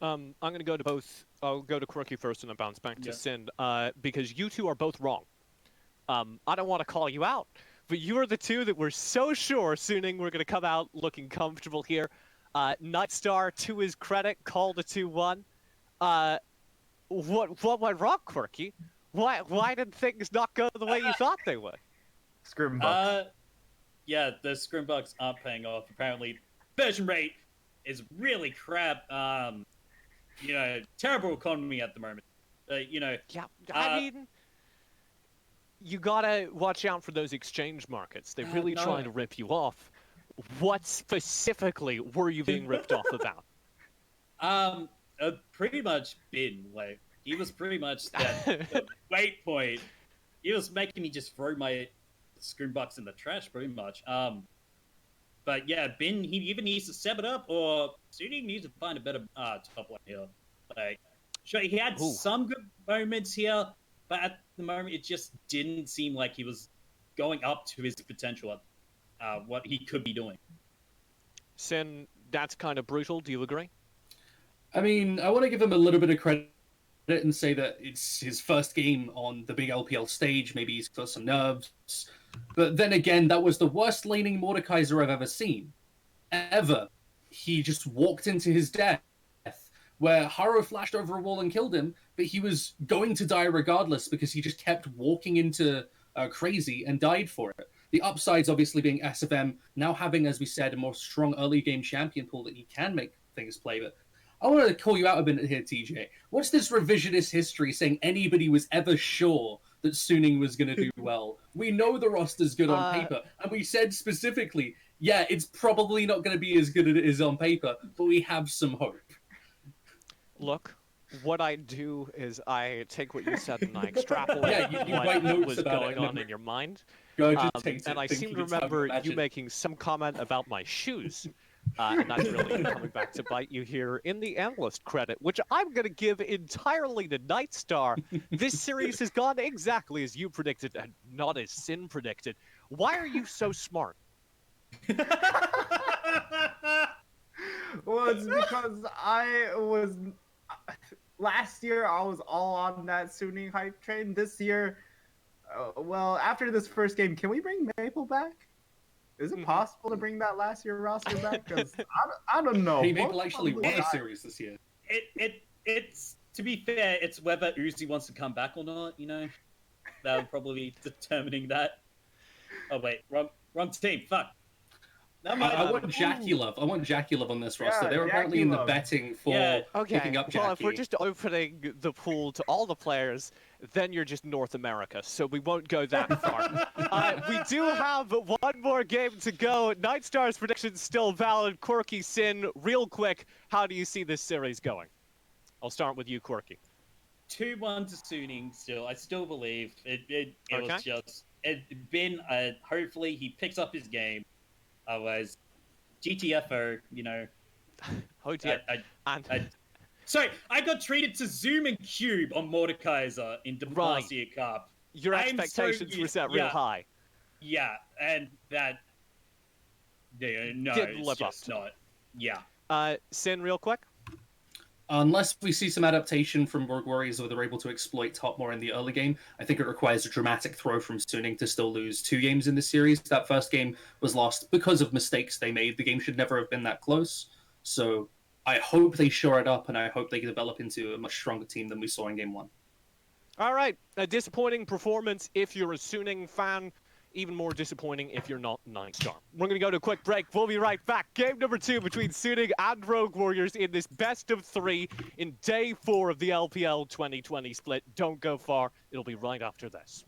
I'm going to go to both. I'll go to Crookie first and then bounce back to Sin, because you two are both wrong. I don't want to call you out, but you are the two that were so sure Suning were going to come out looking comfortable here. Nightstar, to his credit, called a 2-1. What went wrong, Quirky? Why did things not go the way you thought they would? Scrimbucks. Yeah, the Scrimbucks aren't paying off. Apparently, conversion rate is really crap. You know, terrible economy at the moment. You know. Yeah, I mean, you gotta watch out for those exchange markets. They're really trying to rip you off. What specifically were you being ripped off about? Pretty much Bin. Like, he was pretty much the wait point. He was making me just throw my Scrimbucks in the trash, pretty much. But yeah, Bin, he either needs to step it up, or Sudi needs to find a better top line here. Like, sure, he had some good moments here, but at the moment, it just didn't seem like he was going up to his potential at what he could be doing. Sin, that's kind of brutal. Do you agree? I mean, I want to give him a little bit of credit and say that it's his first game on the big LPL stage. Maybe he's got some nerves. But then again, that was the worst laning Mordekaiser I've ever seen. Ever. He just walked into his death, where Haru flashed over a wall and killed him, but he was going to die regardless because he just kept walking into Crazy and died for it. The upsides obviously being SFM now having, as we said, a more strong early game champion pool that he can make things play. But I want to call you out a bit here, TJ. What's this revisionist history saying anybody was ever sure that Suning was going to do well? We know the roster's good on paper, and we said specifically, yeah, it's probably not going to be as good as it is on paper, but we have some hope. Look, what I do is I take what you said and I extrapolate what was going on in your mind. And I seem to remember you making some comment about my shoes. And that's really coming back to bite you here in the analyst credit, which I'm going to give entirely to Nightstar. This series has gone exactly as you predicted and not as Sin predicted. Why are you so smart? Well, it's because last year I was all on that Suning hype train. This year, well, after this first game, can we bring Maple back? Is it possible to bring that last year roster back? Because I don't know. Hey, Maple actually won a series this year. It's to be fair, it's whether Uzi wants to come back or not. You know, that would probably be determining that. Oh wait, wrong team. Fuck. I want Jackie Love. I want Jackie Love on this roster. Yeah, They're apparently Jackie in the Love. betting for picking up Jackie. Well, if we're just opening the pool to all the players, then you're just North America, so we won't go that far. We do have one more game to go. Nightstar's prediction's still valid. Quirky, Sin, real quick, how do you see this series going? I'll start with you, Quirky. 2-1 to Suning still. I still believe it Okay. was just hopefully he picks up his game. Otherwise, GTFO, you know. Oh dear. Sorry, I got treated to Zoom and Cube on Mordekaiser in Diplomacia Cup. Your expectations were set real high. Yeah, and that no, Didn't it's live up just to not. Yeah. Sin, real quick. Unless we see some adaptation from Rogue Warriors where they're able to exploit top more in the early game, I think it requires a dramatic throw from Suning to still lose 2 games in the series. That first game was lost because of mistakes they made. The game should never have been that close. So I hope they shore it up, and I hope they develop into a much stronger team than we saw in Game 1. All right. A disappointing performance if you're a Suning fan. Even more disappointing if you're not Nightstar. We're going to go to a quick break. We'll be right back. Game number 2 between Suning and Rogue Warriors in this best of 3 in day 4 of the LPL 2020 split. Don't go far. It'll be right after this.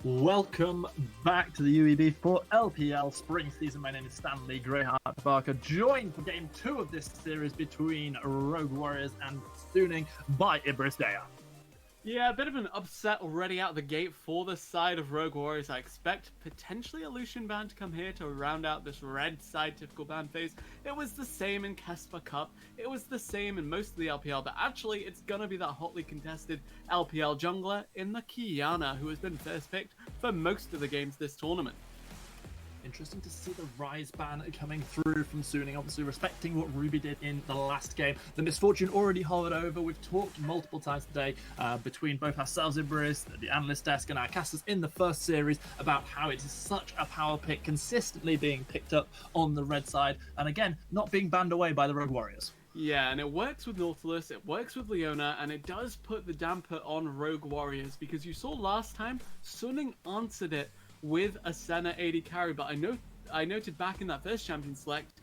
Welcome back to the UEB for LPL Spring Season. My name is Stanley Greyheart Barker, joined for Game 2 of this series between Rogue Warriors and Suning by Ibris Daya. Yeah, a bit of an upset already out the gate for the side of Rogue Warriors. I expect potentially a Lucian ban to come here to round out this red side typical ban phase. It was the same in Kesper Cup. It was the same in most of the LPL, but actually it's going to be that hotly contested LPL jungler in the Kiana, who has been first picked for most of the games this tournament. Interesting to see the Rise ban coming through from Suning, obviously respecting what Ruby did in the last game. The misfortune already hovered over. We've talked multiple times today between both ourselves, Ibris, the analyst desk, and our casters in the first series about how it is such a power pick consistently being picked up on the red side, and again, not being banned away by the Rogue Warriors. Yeah, and it works with Nautilus, it works with Leona, and it does put the damper on Rogue Warriors, because you saw last time, Suning answered it with a Senna AD carry, but I noted back in that first champion select,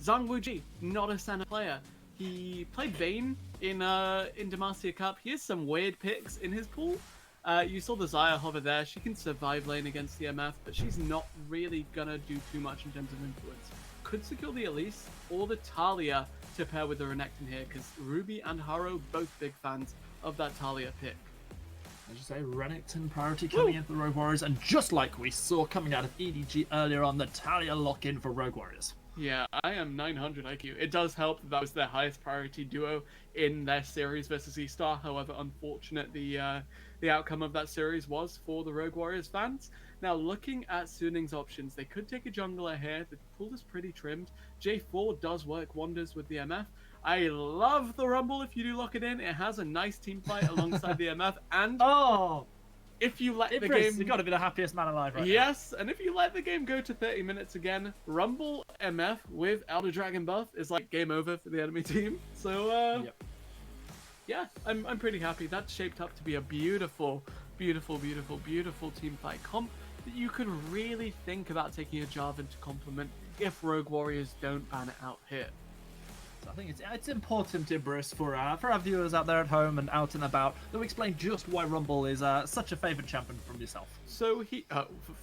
Zhang Wuji, not a Senna player. He played Vayne in Demacia Cup. He has some weird picks in his pool. You saw the Xayah hover there. She can survive lane against the MF, but she's not really gonna do too much in terms of influence. Could secure the Elise or the Talia to pair with the Renekton here, because Ruby and Haro both big fans of that Talia pick. As you say, Renekton priority coming in for the Rogue Warriors, and just like we saw coming out of EDG earlier on, the Talia lock-in for Rogue Warriors. Yeah, I am 900 IQ. It does help that was their highest priority duo in their series versus E-Star. However, unfortunate the outcome of that series was for the Rogue Warriors fans. Now, looking at Suning's options, they could take a jungler here. The pool is pretty trimmed. J4 does work wonders with the MF. I love the Rumble if you do lock it in. It has a nice team fight alongside the MF, and if you let the game... You've got to be the happiest man alive right Yes, and if you let the game go to 30 minutes again, Rumble MF with Elder Dragon buff is like game over for the enemy team. So, yeah, I'm pretty happy. That's shaped up to be a beautiful, beautiful, beautiful, beautiful team fight comp that you could really think about taking a Jarvan to complement if Rogue Warriors don't ban it out here. I think it's important, Ibris, for our viewers out there at home and out and about, that we explain just why Rumble is such a favourite champion from yourself. So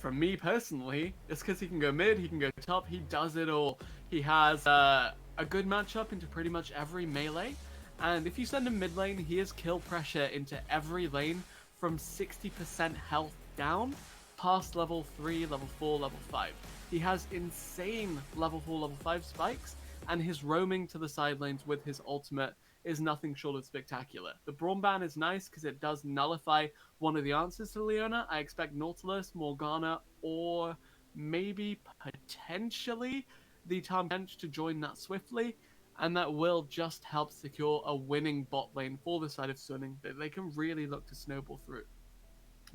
from me personally, it's because he can go mid, he can go top, he does it all. He has a good matchup into pretty much every melee, and if you send him mid lane, he has kill pressure into every lane from 60% health down, past level 3, level 4, level 5. He has insane level 4, level 5 spikes, and his roaming to the side lanes with his ultimate is nothing short of spectacular. The Braum ban is nice because it does nullify one of the answers to Leona. I expect Nautilus, Morgana, or maybe potentially the Tahm Kench to join that swiftly, and that will just help secure a winning bot lane for the side of Suning that they can really look to snowball through.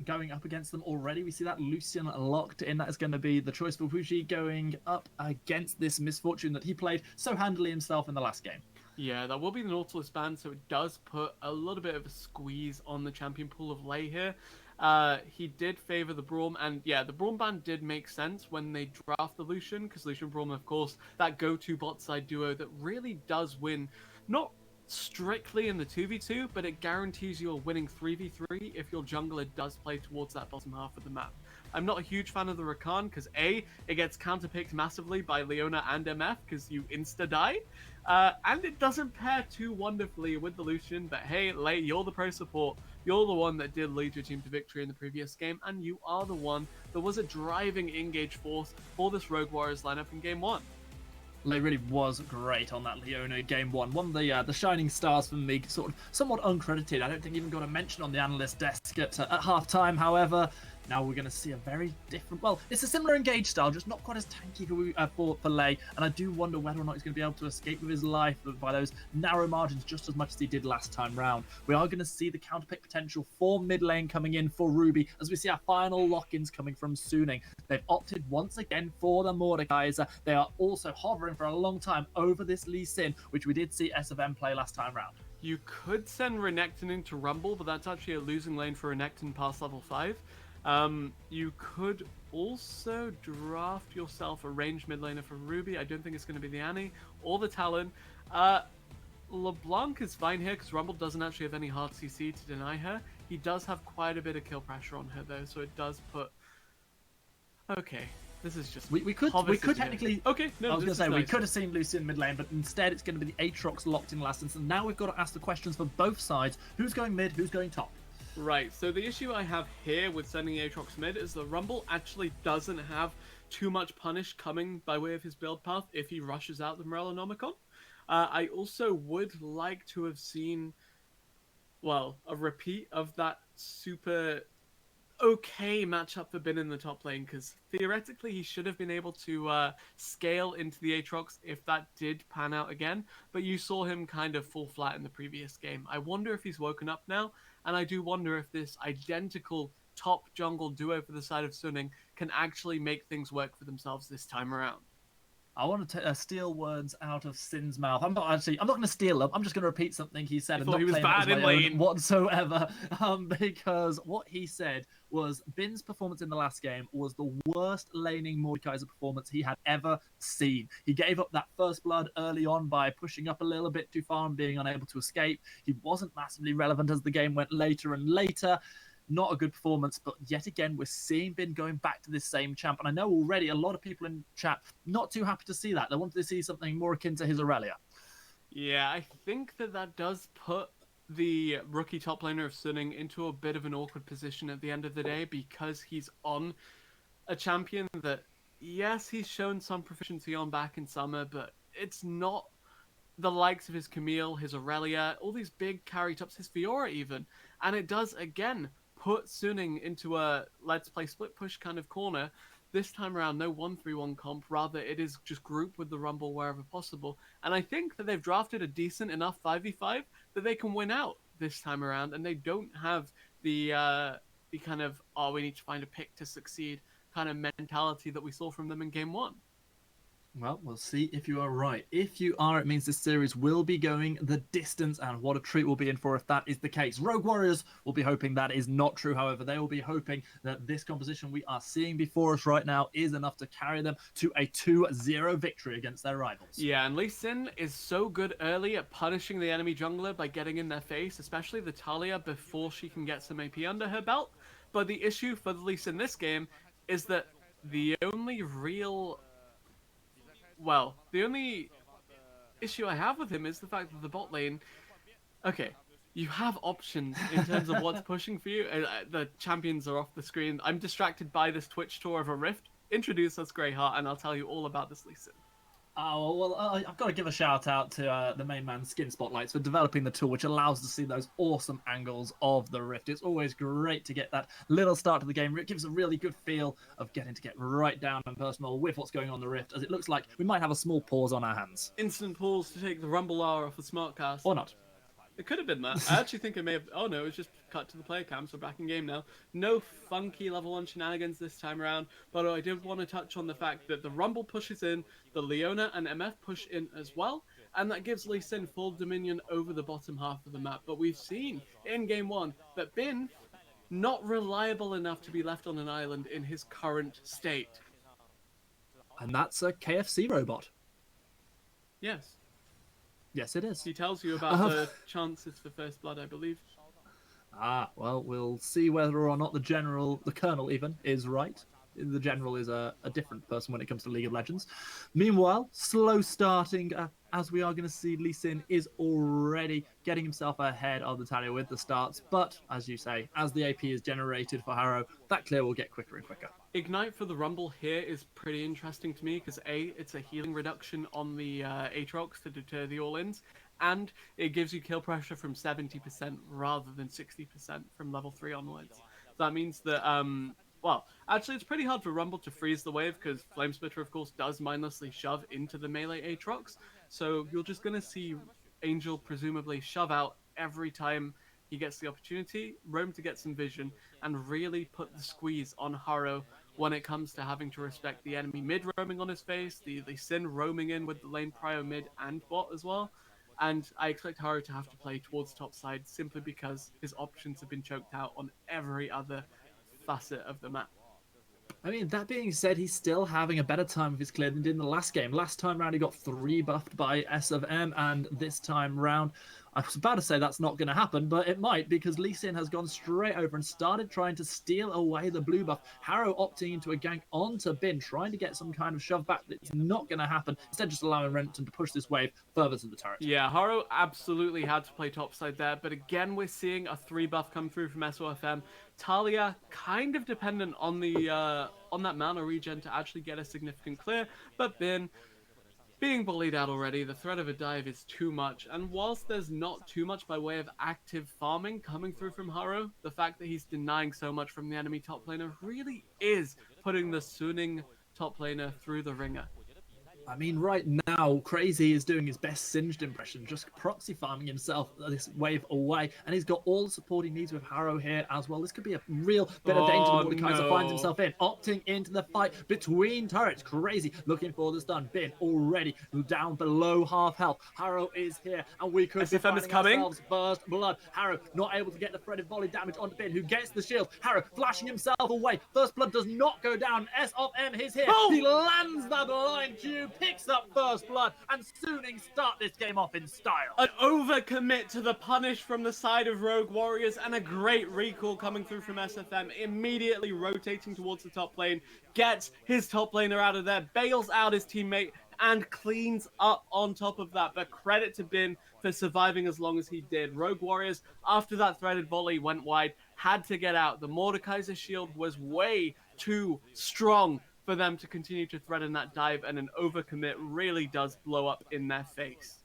Going up against them already, we see that Lucian locked in. That is going to be the choice for Wuji going up against this misfortune that he played so handily himself in the last game. Yeah, that will be the Nautilus ban, so it does put a little bit of a squeeze on the champion pool of Lei here. He did favour the Braum, and yeah, the Braum ban did make sense when they draft the Lucian, because Lucian Braum, of course, that go-to bot side duo that really does win, not strictly in the 2v2, but it guarantees you a winning 3v3 if your jungler does play towards that bottom half of the map. I'm not a huge fan of the Rakan because A, it gets counterpicked massively by Leona and MF because you insta-die, and it doesn't pair too wonderfully with the Lucian, but hey, Lei, you're the pro support, you're the one that did lead your team to victory in the previous game, and you are the one that was a driving engage force for this Rogue Warriors lineup in Game 1. Lei really was great on that Leona game one. One of the shining stars for me, sort of somewhat uncredited. I don't think even got a mention on the analyst desk at half time. However, now we're going to see a very different, well, it's a similar engage style, just not quite as tanky for Lei, and I do wonder whether or not he's going to be able to escape with his life by those narrow margins just as much as he did last time round. We are going to see the counterpick potential for mid lane coming in for Ruby, as we see our final lock-ins coming from Suning. They've opted once again for the Mordekaiser. They are also hovering for a long time over this Lee Sin, which we did see SFM play last time round. You could send Renekton into Rumble, but that's actually a losing lane for Renekton past level 5. You could also draft yourself a ranged mid laner for Ruby. I don't think it's going to be the Annie or the Talon. LeBlanc is fine here because Rumble doesn't actually have any hard CC to deny her. He does have quite a bit of kill pressure on her though, so it does put... Okay, this is just... We could technically... Okay, no, I was going to say, we nice. could have seen Lucian mid lane, but instead it's going to be the Aatrox locked in last instance. Now we've got to ask the questions for both sides. Who's going mid, who's going top? Right, so the issue I have here with sending Aatrox mid is the Rumble actually doesn't have too much punish coming by way of his build path if he rushes out the Morellonomicon. I also would like to have seen, well, a repeat of that super okay matchup for Bin in the top lane, because theoretically he should have been able to scale into the Aatrox if that did pan out again, but you saw him kind of fall flat in the previous game. I wonder if he's woken up now, and I do wonder if this identical top jungle duo for the side of Sunning can actually make things work for themselves this time around. I want to steal words out of Sin's mouth. I'm not going to steal them. I'm just going to repeat something he said. He was bad in lane whatsoever. Because what he said was Bin's performance in the last game was the worst laning Mordekaiser performance he had ever seen. He gave up that first blood early on by pushing up a little bit too far and being unable to escape. He wasn't massively relevant as the game went later and later. Not a good performance, but yet again, we're seeing Bin going back to this same champ. And I know already a lot of people in chat not too happy to see that. They wanted to see something more akin to his Aurelia. Yeah, I think that does put the rookie top laner of Sunning into a bit of an awkward position at the end of the day, because he's on a champion that, yes, he's shown some proficiency on back in summer, but it's not the likes of his Camille, his Aurelia, all these big carry tops, his Fiora even. And it does, again, put Sunning into a let's play split push kind of corner. This time around, no 1-3-1 comp, rather it is just group with the Rumble wherever possible. And I think that they've drafted a decent enough 5v5 that they can win out this time around, and they don't have the kind of, oh, we need to find a pick to succeed kind of mentality that we saw from them in game one. Well, we'll see if you are right. If you are, it means this series will be going the distance, and what a treat we'll be in for if that is the case. Rogue Warriors will be hoping that is not true, however. They will be hoping that this composition we are seeing before us right now is enough to carry them to a 2-0 victory against their rivals. Yeah, and Lee Sin is so good early at punishing the enemy jungler by getting in their face, especially the Talia, before she can get some AP under her belt. But the issue for Lee Sin this game is that the only issue I have with him is the fact that the bot lane, okay, you have options in terms of what's pushing for you. The champions are off the screen. I'm distracted by this Twitch tour of a Rift. Introduce us, Greyheart, and I'll tell you all about this Lee Sin. Oh, well, I've got to give a shout out to the main man Skin Spotlights for developing the tool, which allows us to see those awesome angles of the Rift. It's always great to get that little start to the game. It gives a really good feel of getting to get right down and personal with what's going on in the Rift, as it looks like we might have a small pause on our hands. Instant pause to take the Rumble R off the Smartcast. Or not. It could have been that. I actually think it may have... Oh, no, it's just cut to the player cam, so back in game now. No funky level 1 shenanigans this time around, but I did want to touch on the fact that the Rumble pushes in, the Leona and MF push in as well, and that gives Lee Sin full dominion over the bottom half of the map. But we've seen in game 1 that Bin, not reliable enough to be left on an island in his current state. And that's a KFC robot. Yes. Yes, it is. He tells you about the chances for first blood, I believe. Ah, well, we'll see whether or not the colonel even, is right. The general is a different person when it comes to League of Legends. Meanwhile, slow starting, as we are going to see, Lee Sin is already getting himself ahead of the Talia with the starts. But, as you say, as the AP is generated for Harrow, that clear will get quicker and quicker. Ignite for the Rumble here is pretty interesting to me because A, it's a healing reduction on the Aatrox to deter the all-ins, and it gives you kill pressure from 70% rather than 60% from level 3 onwards. So that means that, well, actually it's pretty hard for Rumble to freeze the wave because Flamesplitter, of course, does mindlessly shove into the melee Aatrox, so you're just going to see Angel presumably shove out every time he gets the opportunity, roam to get some vision, and really put the squeeze on Harrow when it comes to having to respect the enemy mid roaming on his face, the Sin roaming in with the lane prio mid and bot as well. And I expect Harrow to have to play towards top side simply because his options have been choked out on every other facet of the map. I mean, that being said, he's still having a better time with his clear than he did in the last game. Last time round, he got 3 buffed by S of M, and this time round, I was about to say that's not going to happen, but it might, because Lee Sin has gone straight over and started trying to steal away the blue buff. Harrow opting into a gank onto Bin, trying to get some kind of shove back, but it's not going to happen. Instead, just allowing Renton to push this wave further to the turret. Yeah, Harrow absolutely had to play topside there, but again, we're seeing a 3 buff come through from SOFM. Talia kind of dependent on the on that mana regen to actually get a significant clear, but Bin being bullied out already, the threat of a dive is too much, and whilst there's not too much by way of active farming coming through from Harrow, the fact that he's denying so much from the enemy top laner really is putting the Suning top laner through the ringer. I mean, right now, Crazy is doing his best Singed impression, just proxy farming himself this wave away, and he's got all the support he needs with Harrow here as well. This could be a real bit of danger that Mordekaiser finds himself in, opting into the fight between turrets. Crazy looking for the stun. Bin already down below half health. Harrow is here, and we could be finding ourselves first blood. Harrow not able to get the threaded volley damage onto Bin, who gets the shield. Harrow flashing himself away. First blood does not go down. S of M is here. Oh! He lands the blind cube, picks up first blood, and Suning start this game off in style. An overcommit to the punish from the side of Rogue Warriors, and a great recall coming through from SFM, immediately rotating towards the top lane, gets his top laner out of there, bails out his teammate, and cleans up on top of that. But credit to Bin for surviving as long as he did. Rogue Warriors, after that threaded volley went wide, had to get out. The Mordekaiser shield was way too strong for them to continue to threaten that dive, and an overcommit really does blow up in their face.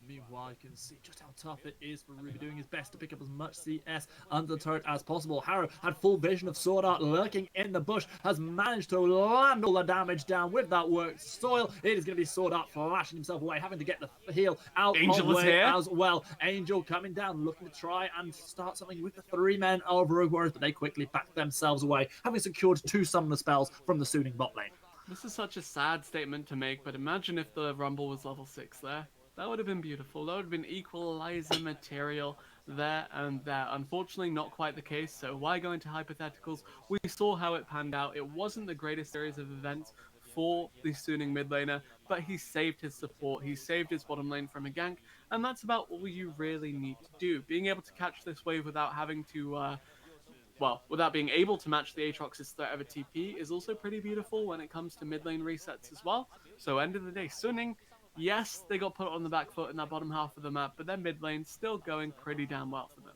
Meanwhile, you can see just how tough it is for Ruby, doing his best to pick up as much CS under the turret as possible. Harrow had full vision of Sword Art lurking in the bush, has managed to land all the damage down with that worked soil. It is going to be Sword Art flashing himself away, having to get the heal out Angel of is way here as well. Angel coming down, looking to try and start something with the 3 men of Rogue Warriors, but they quickly back themselves away, having secured 2 summoner spells from the Suning bot lane. This is such a sad statement to make, but imagine if the Rumble was level 6 there. That would have been beautiful. That would have been equalizer material there and there. Unfortunately, not quite the case, so why go into hypotheticals? We saw how it panned out. It wasn't the greatest series of events for the Suning mid laner, but he saved his support. He saved his bottom lane from a gank, and that's about all you really need to do. Being able to catch this wave without having to without being able to match the Aatrox's threat of a TP is also pretty beautiful when it comes to mid lane resets as well. So end of the day, Suning, yes, they got put on the back foot in that bottom half of the map, but their mid lane still going pretty damn well for them.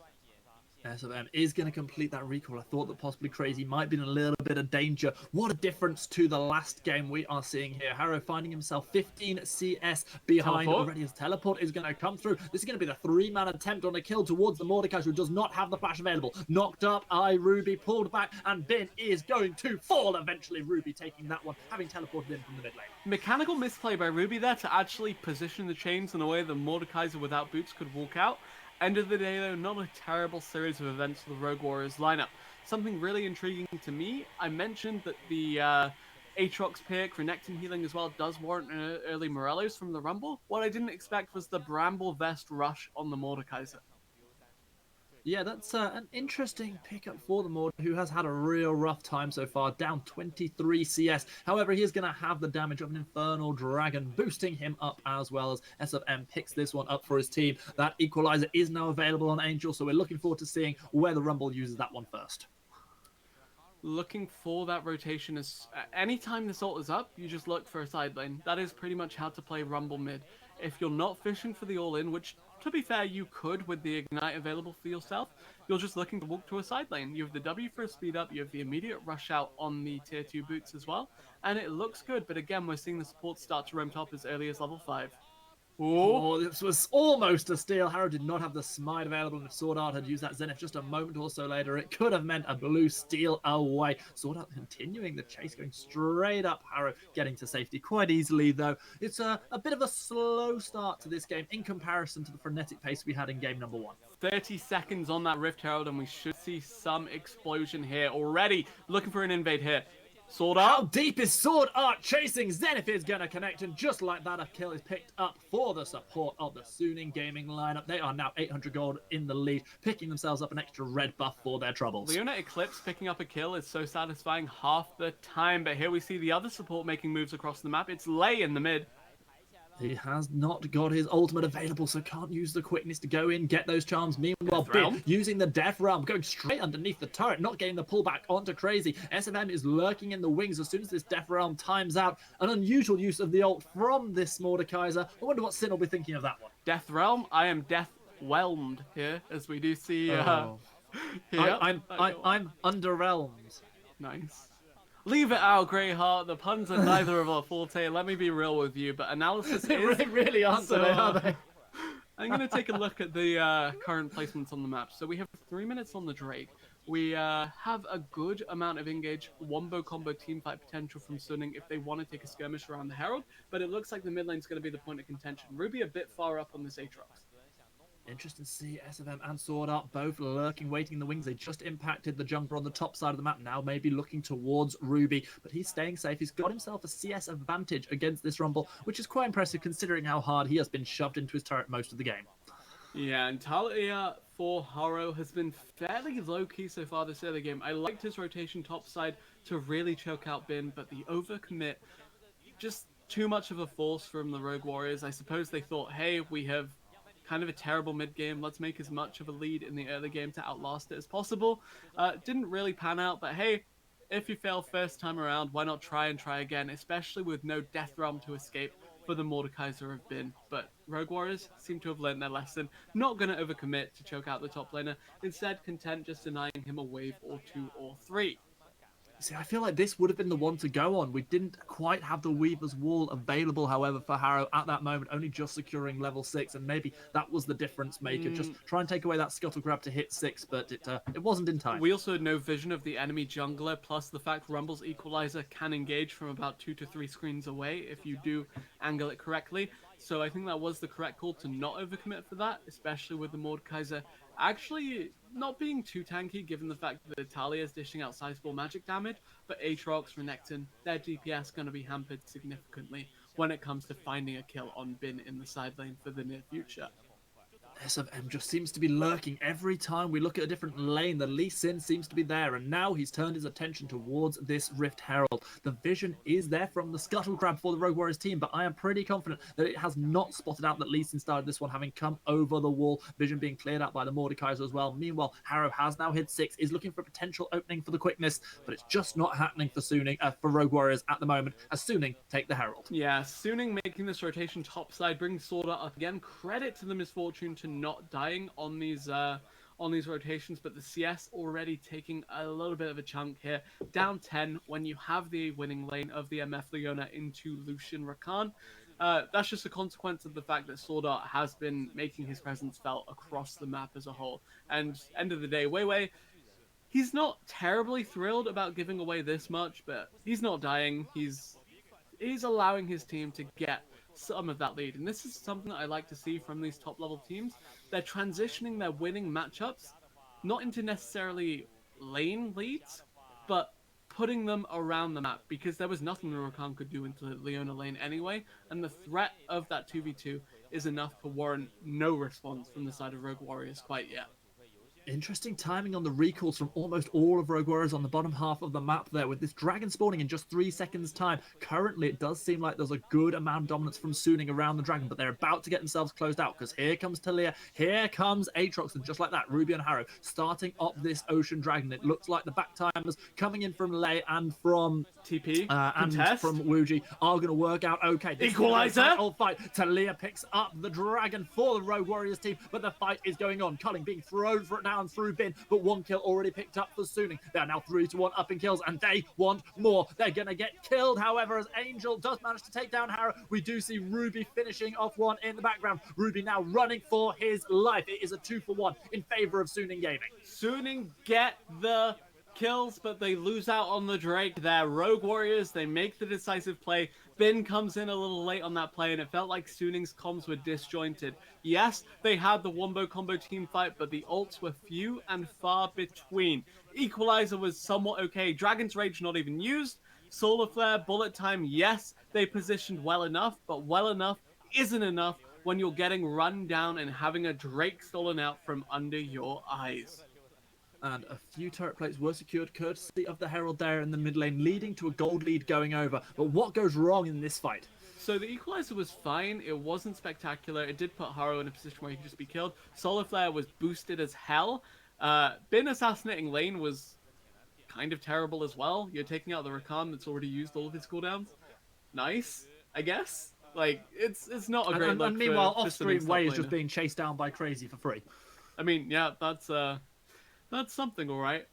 SFM is going to complete that recall. I thought that possibly Crazy might be in a little bit of danger. What a difference to the last game we are seeing here. Harrow finding himself 15 CS behind Teleport. already. His teleport is going to come through. This is going to be the 3-man attempt on a kill towards the Mordekaiser, who does not have the flash available. Knocked up, Ruby pulled back, and Bin is going to fall eventually. Ruby taking that one, having teleported in from the mid lane. Mechanical misplay by Ruby there to actually position the chains in a way the Mordekaiser without boots could walk out. End of the day, though, not a terrible series of events for the Rogue Warriors lineup. Something really intriguing to me, I mentioned that the Aatrox pick, Renekton healing as well, does warrant an early Morellos from the Rumble. What I didn't expect was the Bramble Vest rush on the Mordekaiser. Yeah, that's an interesting pickup for the Mord, who has had a real rough time so far, down 23 CS. However, he is going to have the damage of an Infernal Dragon, boosting him up as well as SFM picks this one up for his team. That Equalizer is now available on Angel, so we're looking forward to seeing where the Rumble uses that one first. Looking for that rotation is anytime the ult is up, you just look for a side lane. That is pretty much how to play Rumble mid. If you're not fishing for the all-in, which to be fair you could with the Ignite available for yourself, you're just looking to walk to a side lane. You have the W for a speed up, you have the immediate rush out on the tier 2 boots as well, and it looks good, but again we're seeing the support start to roam top as early as level 5. Oh, this was almost a steal. Harrow did not have the smite available, and if Sword Art had used that Zenith just a moment or so later, it could have meant a blue steal away. Sword Art continuing the chase, going straight up. Harrow getting to safety quite easily, though. It's a bit of a slow start to this game in comparison to the frenetic pace we had in game number 1. 30 seconds on that Rift Herald, and we should see some explosion here already. Looking for an invade here. Sword How Art. deep is Sword Art chasing? Zenith is going to connect, and just like that, a kill is picked up for the support of the Suning Gaming lineup. They are now 800 gold in the lead, picking themselves up an extra red buff for their troubles. Leona Eclipse picking up a kill is so satisfying half the time, but here we see the other support making moves across the map. It's Lei in the mid. He has not got his ultimate available, so can't use the quickness to go in, get those charms. Meanwhile, Death Realm. Bin using the Death Realm, going straight underneath the turret, not getting the pullback onto Crazy. SMM is lurking in the wings as soon as this Death Realm times out. An unusual use of the ult from this Mordekaiser. I wonder what Sin will be thinking of that one. Death Realm. I am death-whelmed here, as we do see here. I'm underwhelmed. Nice. Leave it out, Greyheart. The puns are neither of our forte. Let me be real with you, but analysis is... They really aren't today, are they? I'm going to take a look at the current placements on the map. So we have 3 minutes on the Drake. We have a good amount of engage wombo combo teamfight potential from Suning if they want to take a skirmish around the Herald, but it looks like the mid lane's going to be the point of contention. Ruby a bit far up on this Aatrox. Interesting to see SFM and Sword Art both lurking, waiting in the wings. They just impacted the jumper on the top side of the map. Now maybe looking towards Ruby, but he's staying safe. He's got himself a CS advantage against this Rumble, which is quite impressive considering how hard he has been shoved into his turret most of the game. Yeah, and Talia for Haro has been fairly low-key so far this early game. I liked his rotation topside to really choke out Bin, but the overcommit, just too much of a force from the Rogue Warriors. I suppose they thought, hey, we have kind of a terrible mid-game. Let's make as much of a lead in the early game to outlast it as possible. Didn't really pan out, but hey, if you fail first time around, why not try and try again, especially with no Death Realm to escape for the Mordekaiser of Bin. But Rogue Warriors seem to have learned their lesson. Not going to overcommit to choke out the top laner. Instead, content just denying him a wave or 2 or 3. See, I feel like this would have been the one to go on. We didn't quite have the Weaver's Wall available, however, for Harrow at that moment, only just securing level 6, and maybe that was the difference maker. Just try and take away that scuttle grab to hit 6, but it wasn't in time. We also had no vision of the enemy jungler, plus the fact Rumble's Equalizer can engage from about 2 to 3 screens away if you do angle it correctly. So I think that was the correct call to not overcommit for that, especially with the Mordekaiser actually not being too tanky given the fact that Italia is dishing out sizable magic damage, but Aatrox, Renekton, their DPS going to be hampered significantly when it comes to finding a kill on Bin in the side lane for the near future. SFM just seems to be lurking every time we look at a different lane. The Lee Sin seems to be there, and now he's turned his attention towards this Rift Herald. The vision is there from the scuttle grab for the Rogue Warriors team, but I am pretty confident that it has not spotted out that Lee Sin started this one, having come over the wall. Vision being cleared out by the Mordekaiser as well. Meanwhile, Harrow has now hit 6, is looking for a potential opening for the quickness, but it's just not happening for Suning, for Rogue Warriors at the moment, as Suning take the Herald. Yeah, Suning making this rotation topside, bringing Sword Art up again. Credit to the misfortune to not dying on these rotations, but the CS already taking a little bit of a chunk here. Down 10 when you have the winning lane of the MF Leona into Lucian Rakan. That's just a consequence of the fact that Sword Art has been making his presence felt across the map as a whole. And end of the day, Weiwei, he's not terribly thrilled about giving away this much, but he's not dying. He's allowing his team to get some of that lead, and this is something that I like to see from these top level teams. They're transitioning their winning matchups not into necessarily lane leads, but putting them around the map, because there was nothing that Rakan could do into Leona lane anyway, and the threat of that 2v2 is enough to warrant no response from the side of Rogue Warriors quite yet. Interesting timing on the recalls from almost all of Rogue Warriors on the bottom half of the map there, with this dragon spawning in just 3 seconds time. Currently, it does seem like there's a good amount of dominance from Suning around the dragon, but they're about to get themselves closed out, because here comes Talia, here comes Aatrox, and just like that, Ruby and Harrow starting up this ocean dragon. It looks like the backtimers coming in from Lei and from TP and contest from Wuji are going to work out okay. This Equalizer! Is a fight. Talia picks up the dragon for the Rogue Warriors team, but the fight is going on. Culling being thrown for it down through Bin, but 1 kill already picked up for Suning. They are now 3-1 up in kills, and they want more. They're going to get killed, however, as Angel does manage to take down Harrow. We do see Ruby finishing off one in the background. Ruby now running for his life. It is a 2-for-1 in favor of Suning Gaming. Suning get the kills, but they lose out on the Drake. They're Rogue Warriors. They make the decisive play. Bin comes in a little late on that play, and it felt like Suning's comms were disjointed. Yes, they had the wombo combo team fight, but the ults were few and far between. Equalizer was somewhat okay. Dragon's Rage not even used. Solar Flare, Bullet Time, yes, they positioned well enough, but well enough isn't enough when you're getting run down and having a Drake stolen out from under your eyes. And a few turret plates were secured courtesy of the Herald there in the mid lane, leading to a gold lead going over. But what goes wrong in this fight? So the equalizer was fine. It wasn't spectacular. It did put Haro in a position where he could just be killed. Solar Flare was boosted as hell. Bin assassinating lane was kind of terrible as well. You're taking out the Rakan that's already used all of his cooldowns. Nice, I guess. Like, it's not a great look. And meanwhile, for off-stream Way is laner. just being chased down by Crazy for free. I mean, yeah, that's something, all right.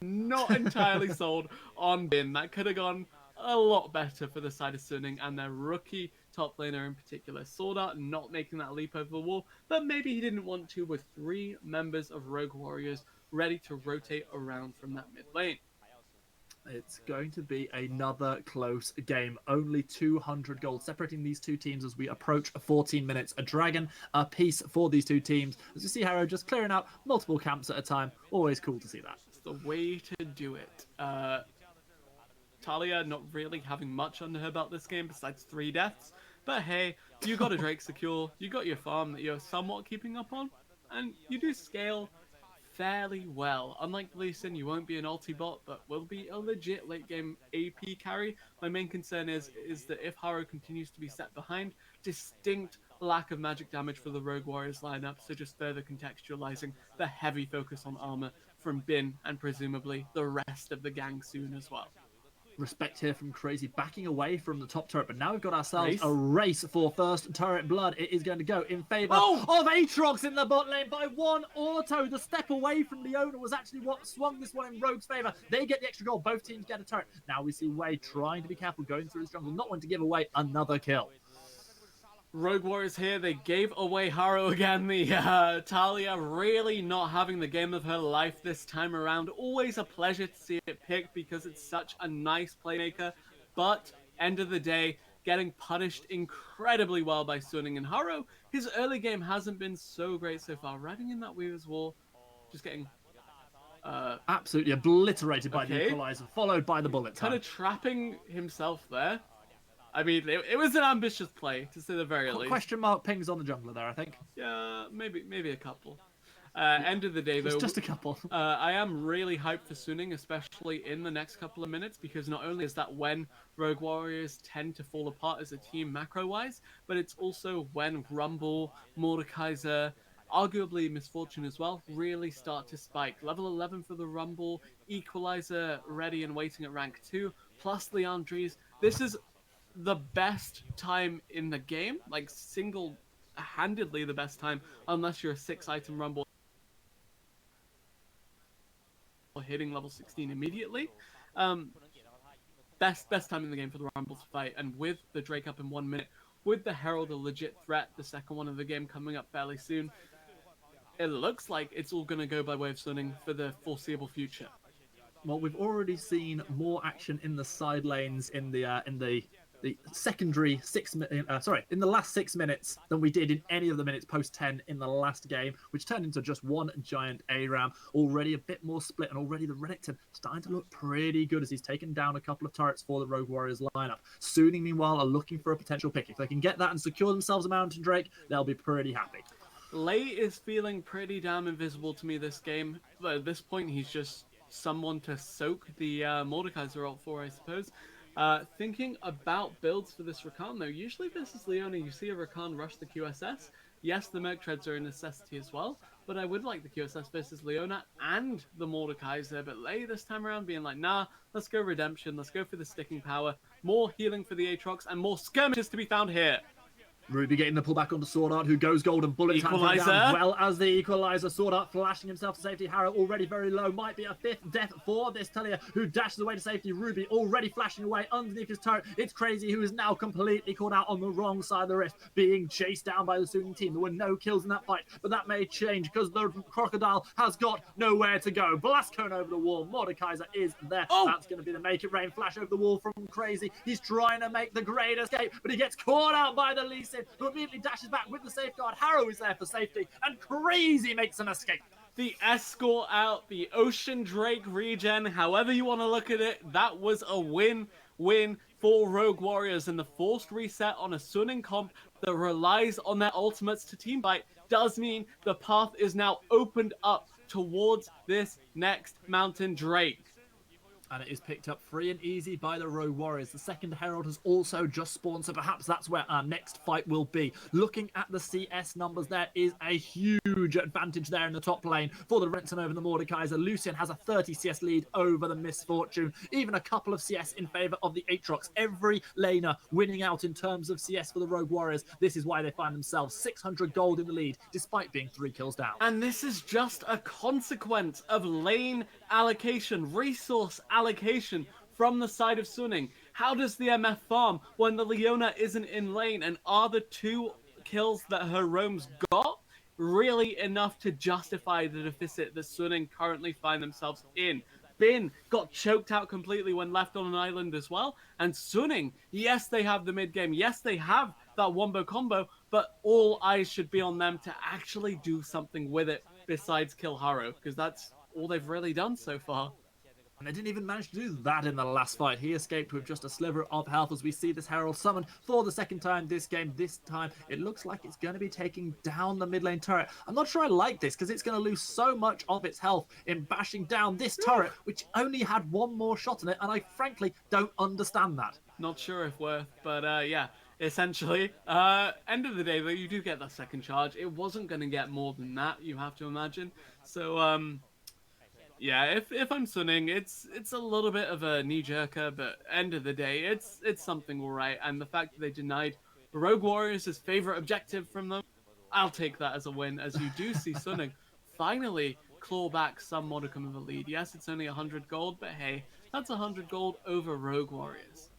Not entirely sold on Bin. That could have gone a lot better for the side of Sunning and their rookie top laner in particular. Sword Art not making that leap over the wall, but maybe he didn't want to with 3 members of Rogue Warriors ready to rotate around from that mid lane. It's going to be another close game. Only 200 gold separating these two teams as we approach 14 minutes. A dragon apiece for these two teams. As you see Harrow just clearing out multiple camps at a time. Always cool to see that. It's the way to do it. Talia not really having much under her belt this game besides 3 deaths. But hey, you got a Drake secure, you got your farm that you're somewhat keeping up on, and you do scale fairly well. Unlike Lee Sin, you won't be an ulti bot, but will be a legit late game AP carry. My main concern is that if Haro continues to be set behind, distinct lack of magic damage for the Rogue Warriors lineup, so just further contextualizing the heavy focus on armor from Bin and presumably the rest of the gang soon as well. Respect here from Crazy, backing away from the top turret, but now we've got ourselves a race for first turret blood. It is going to go in favor of Aatrox in the bot lane by 1 auto. The step away from Leona was actually what swung this one in Rogue's favor. They get the extra goal. Both teams get a turret. Now we see Wei trying to be careful, going through his jungle, not wanting to give away another kill. Rogue Warriors here, they gave away Haro again. The Talia really not having the game of her life this time around. Always a pleasure to see it picked because it's such a nice playmaker. But end of the day, getting punished incredibly well by Sunning and Haro. His early game hasn't been so great so far. Riding in that Weaver's Wall, just getting absolutely obliterated by the equalizer, followed by the bullet time. Kind of trapping himself there. I mean, it was an ambitious play, to say the very least. Question mark pings on the jungler there, I think. Yeah, maybe a couple. End of the day, though, just a couple. I am really hyped for Sunning, especially in the next couple of minutes, because not only is that when Rogue Warriors tend to fall apart as a team macro-wise, but it's also when Rumble, Mordekaiser, arguably Misfortune as well, really start to spike. Level 11 for the Rumble, Equalizer ready and waiting at rank 2, plus Leandries. This is the best time in the game, like single-handedly the best time, unless you're a 6-item Rumble hitting level 16 immediately. Best time in the game for the Rumble to fight, and with the Drake up in 1 minute, with the Herald a legit threat, the second one of the game coming up fairly soon, it looks like it's all going to go by way of Sunning for the foreseeable future. Well, we've already seen more action in the side lanes in the secondary in the last 6 minutes than we did in any of the minutes post 10 in the last game, which turned into just one giant ARAM. Already a bit more split, and already the Renekton starting to look pretty good as he's taken down a couple of turrets for the Rogue Warriors lineup. Sunning, meanwhile, are looking for a potential pick. If they can get that and secure themselves a Mountain Drake, they'll be pretty happy. Lei is feeling pretty damn invisible to me this game, but at this point he's just someone to soak the Mordekaiser ult for, I suppose. Thinking about builds for this Rakan, though, usually versus Leona, you see a Rakan rush the QSS. Yes, the Merc Treads are a necessity as well, but I would like the QSS versus Leona and the Mordekaiser, but Lei this time around being like, nah, let's go Redemption, let's go for the sticking power, more healing for the Aatrox, and more skirmishes to be found here. Ruby getting the pullback onto Sword Art, who goes gold and bullet time down, as well as the Equalizer. Sword Art flashing himself to safety. Harrow already very low. Might be a 5th death for this Talia, who dashes away to safety. Ruby already flashing away underneath his turret. It's Crazy, who is now completely caught out on the wrong side of the rift, being chased down by the Sunning team. There were no kills in that fight, but that may change because the Crocodile has got nowhere to go. Blast Cone over the wall. Mordekaiser is there. That's going to be the Make It Rain flash over the wall from Crazy. He's trying to make the great escape, but he gets caught out by the Lee Sin, who immediately dashes back with the safeguard. Harrow is there for safety, and Crazy makes an escape. the escort out, the Ocean Drake regen, however you want to look at it, that was a win-win for Rogue Warriors, and the forced reset on a Suning comp that relies on their ultimates to teamfight does mean the path is now opened up towards this next Mountain Drake. And it is picked up free and easy by the Rogue Warriors. The second Herald has also just spawned, so perhaps that's where our next fight will be. Looking at the CS numbers, there is a huge advantage there in the top lane for the Renton over the Mordekaiser. Lucian has a 30 CS lead over the Misfortune, even a couple of CS in favor of the Aatrox. Every laner winning out in terms of CS for the Rogue Warriors. This is why they find themselves 600 gold in the lead, despite being 3 kills down. And this is just a consequence of lane allocation, resource allocation from the side of Suning. How does the MF farm when the Leona isn't in lane, and are the 2 kills that her roams got really enough to justify the deficit that Suning currently find themselves in? Bin got choked out completely when left on an island as well, and Suning, yes, they have the mid game, yes, they have that wombo combo, but all eyes should be on them to actually do something with it besides kill Haro, because that's all they've really done so far. And they didn't even manage to do that in the last fight. He escaped with just a sliver of health as we see this Herald summoned for the second time this game. This time, it looks like it's going to be taking down the mid lane turret. I'm not sure I like this because it's going to lose so much of its health in bashing down this turret, which only had 1 more shot on it, and I frankly don't understand that. Not sure if worth, but yeah. Essentially, end of the day though, you do get that second charge. It wasn't going to get more than that, you have to imagine. So, yeah, if I'm Suning, it's a little bit of a knee-jerker, but end of the day, it's something alright. And the fact that they denied Rogue Warriors' favorite objective from them, I'll take that as a win, as you do see Suning finally claw back some modicum of a lead. Yes, it's only 100 gold, but hey, that's 100 gold over Rogue Warriors.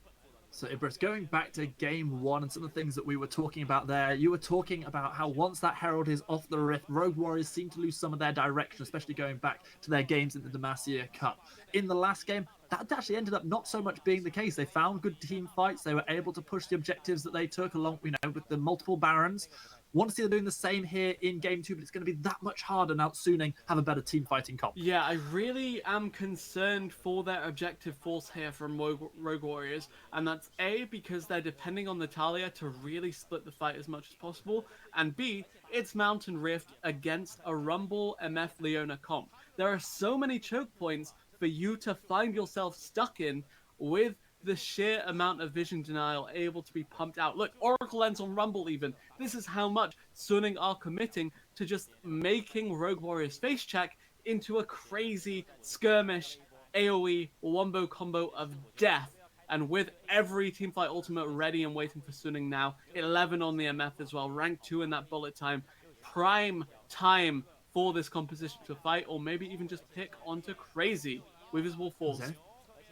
So, Ibris, going back to game 1 and some of the things that we were talking about there, you were talking about how once that Herald is off the rift, Rogue Warriors seem to lose some of their direction, especially going back to their games in the Demacia Cup. In the last game, that actually ended up not so much being the case. They found good team fights. They were able to push the objectives that they took along, with the multiple Barons. Want to see them doing the same here in game 2, but it's going to be that much harder now. Suning have a better team fighting comp. Yeah, I really am concerned for their objective force here from Rogue Warriors, and that's A, because they're depending on Natalia to really split the fight as much as possible, and B, it's Mountain Rift against a Rumble MF Leona comp. There are so many choke points for you to find yourself stuck in with the sheer amount of vision denial able to be pumped out. Look, Oracle Lens on Rumble even. This is how much Suning are committing to just making Rogue Warriors face check into a crazy skirmish AoE wombo combo of death. And with every teamfight ultimate ready and waiting for Suning now, 11 on the MF as well, rank 2 in that bullet time. Prime time for this composition to fight, or maybe even just pick onto Crazy with his Wolf Force.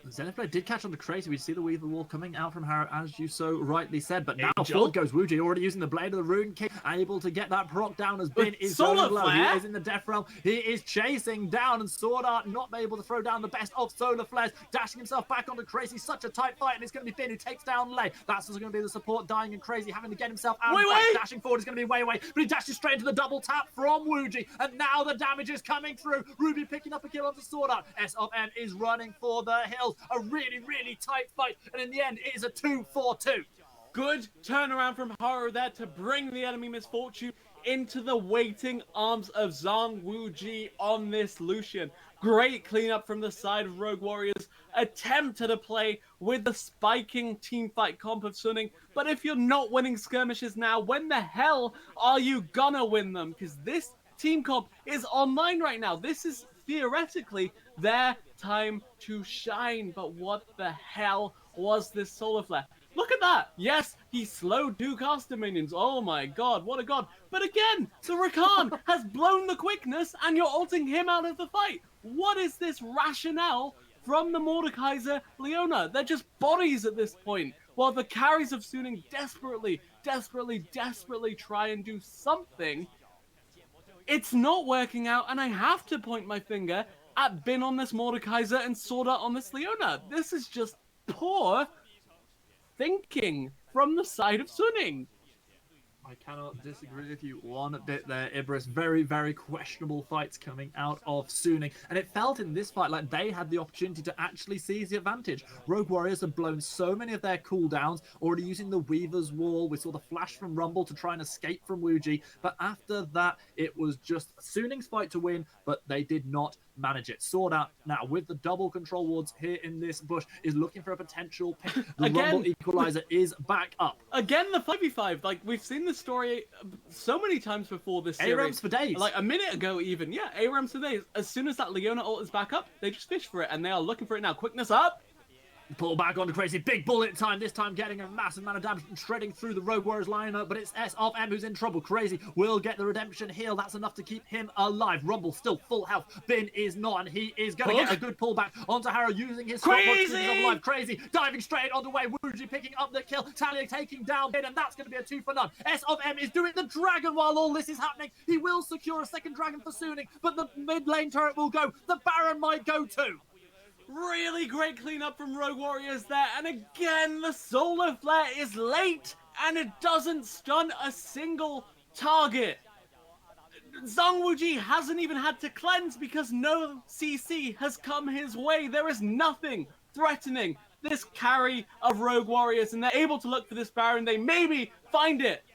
Zenithblade did catch on to Crazy. We see the Weaver Wall coming out from her, as you so rightly said. But now forward goes Wuji, already using the Blade of the Rune King, able to get that proc down as Bin is going low. He is in the Death Realm. He is chasing down, and Sword Art not able to throw down the best of Solar Flares, dashing himself back onto Crazy. Such a tight fight, and it's going to be Bin who takes down Lay. That's also going to be the support dying, and Crazy having to get himself out of the fight. Dashing forward is going to be Wei, but he dashes straight into the double tap from Wuji, and now the damage is coming through. Ruby picking up a kill onto Sword Art. S of M is running for the hills. A really tight fight, and in the end it is a 2-4-2. Good turnaround from Haru there to bring the enemy Misfortune into the waiting arms of Zhang Wuji on this Lucian. Great cleanup from the side of Rogue Warriors. Attempted a play with the spiking teamfight comp of Suning, but if you're not winning skirmishes now, when the hell are you gonna win them? Because this team comp is online right now. This is theoretically their time to shine, but what the hell was this Solar Flare? Look at that! Yes, he slowed 2 caster minions. Oh my god, what a god. But again, the Rakan has blown the quickness and you're ulting him out of the fight. What is this rationale from the Mordekaiser Leona? They're just bodies at this point. While the carries of Suning desperately try and do something, it's not working out, and I have to point my finger at Bin on this Mordekaiser and Sword Art on this Leona. This is just poor thinking from the side of Suning. I cannot disagree with you one bit there, Ibris. Very, very questionable fights coming out of Suning. And it felt in this fight like they had the opportunity to actually seize the advantage. Rogue Warriors have blown so many of their cooldowns, already using the Weaver's Wall. We saw the flash from Rumble to try and escape from Wuji. But after that, it was just Suning's fight to win, but they did not manage it. Sword Art now with the double control wards here in this bush is looking for a potential pick. The Again. Rumble Equalizer is back up. Again, the 5v5. Like, we've seen this story so many times before this series. ARAMs for days. Like, a minute ago even. Yeah, ARAMs for days. As soon as that Leona ult is back up, they just fish for it, and they are looking for it now. Quickness up. Pull back onto Crazy. Big bullet time. This time getting a massive amount of damage and shredding through the Rogue Warriors lineup. But it's S of M who's in trouble. Crazy will get the redemption heal. That's enough to keep him alive. Rumble still full health. Bin is not, and he is going to get a good pullback onto Harrow using his Crazy! alive. Crazy diving straight on the way. Wuji picking up the kill. Talia taking down Bin, and that's going to be a 2 for none. S of M is doing the dragon while all this is happening. He will secure a second dragon for Suning, but the mid lane turret will go. The Baron might go too. Really great cleanup from Rogue Warriors there. And again, the Solar Flare is late, and it doesn't stun a single target. Zhang Wuji hasn't even had to cleanse because no CC has come his way. There is nothing threatening this carry of Rogue Warriors, and they're able to look for this Baron. They maybe find it.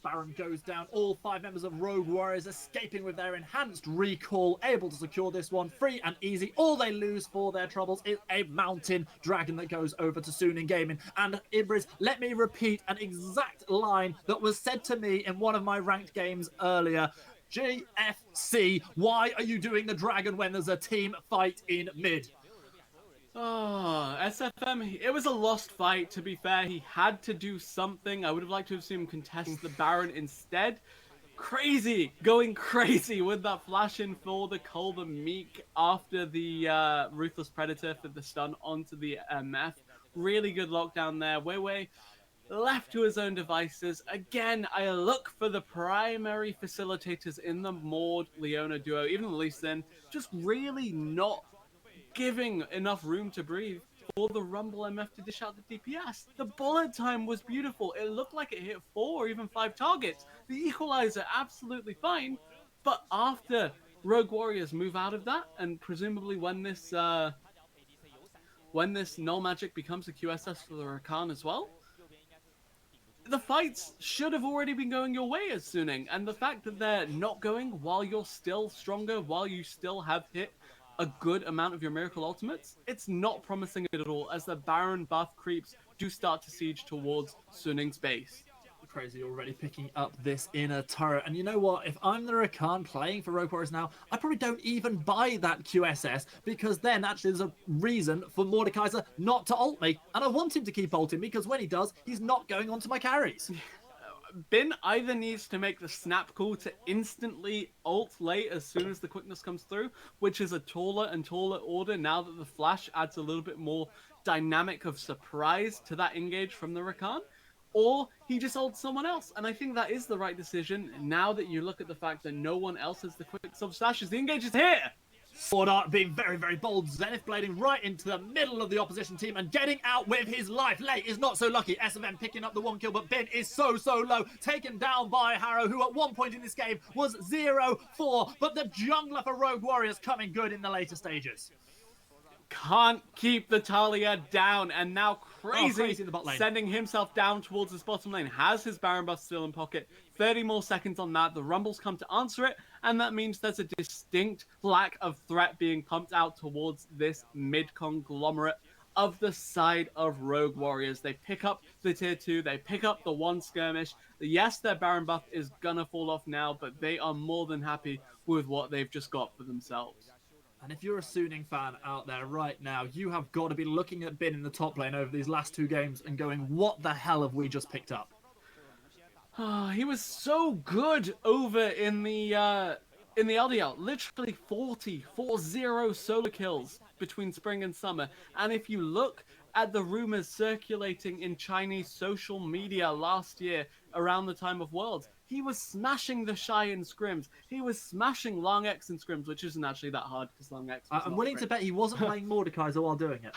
Baron goes down. All 5 members of Rogue Warriors escaping with their enhanced recall, able to secure this one free and easy. All they lose for their troubles is a mountain dragon that goes over to Suning Gaming. And Ibris, let me repeat an exact line that was said to me in one of my ranked games earlier. GFC, why are you doing the dragon when there's a team fight in mid? Oh, SFM, it was a lost fight, to be fair. He had to do something. I would have liked to have seen him contest the Baron instead. Crazy, going crazy with that flash in for the Culver Meek after the Ruthless Predator for the stun onto the MF. Really good lockdown there. Wei left to his own devices. Again, I look for the primary facilitators in the Maud Leona duo, even the Lee Sin, just really not giving enough room to breathe for the Rumble MF to dish out the DPS. The bullet time was beautiful. It looked like it hit 4 or even 5 targets. The equalizer absolutely fine, but after Rogue Warriors move out of that, and presumably when this null magic becomes a QSS for the Rakan as well, the fights should have already been going your way as Suning, and the fact that they're not going while you're still stronger, while you still have hit a good amount of your Miracle Ultimates, it's not promising at all as the Baron buff creeps do start to siege towards Suning's base. Crazy already picking up this inner turret. And you know what? If I'm the Rakan playing for Rogue Warriors now, I probably don't even buy that QSS because then actually there's a reason for Mordekaiser not to ult me. And I want him to keep ulting me because when he does, he's not going onto my carries. Bin either needs to make the snap call to instantly ult late as soon as the quickness comes through, which is a taller and taller order now that the flash adds a little bit more dynamic of surprise to that engage from the Rakan, or he just ults someone else. And I think that is the right decision now that you look at the fact that no one else has the quick sub slashes. The engage is here! Sword Art being very, very bold. Zenith blading right into the middle of the opposition team and getting out with his life. Lei is not so lucky. SFM picking up the 1 kill, but Bin is so low. Taken down by Harrow, who at one point in this game was 0-4. But the jungler for Rogue Warriors coming good in the later stages. Can't keep the Talia down, and now Crazy in the bot lane. Sending himself down towards his bottom lane. Has his Baron buff still in pocket. 30 more seconds on that. The Rumbles come to answer it, and that means there's a distinct lack of threat being pumped out towards this mid-conglomerate of the side of Rogue Warriors. They pick up the tier 2, they pick up the 1 skirmish. Yes, their Baron buff is gonna fall off now, but they are more than happy with what they've just got for themselves. And if you're a Suning fan out there right now, you have got to be looking at Bin in the top lane over these last 2 games and going, what the hell have we just picked up? He was so good over in the LDL. Literally 40 solo kills between spring and summer. And if you look at the rumors circulating in Chinese social media last year around the time of Worlds, he was smashing the Shy in scrims. He was smashing Long X in scrims, which isn't actually that hard because Long X was I'm willing to bet he wasn't playing Mordekaiser while doing it.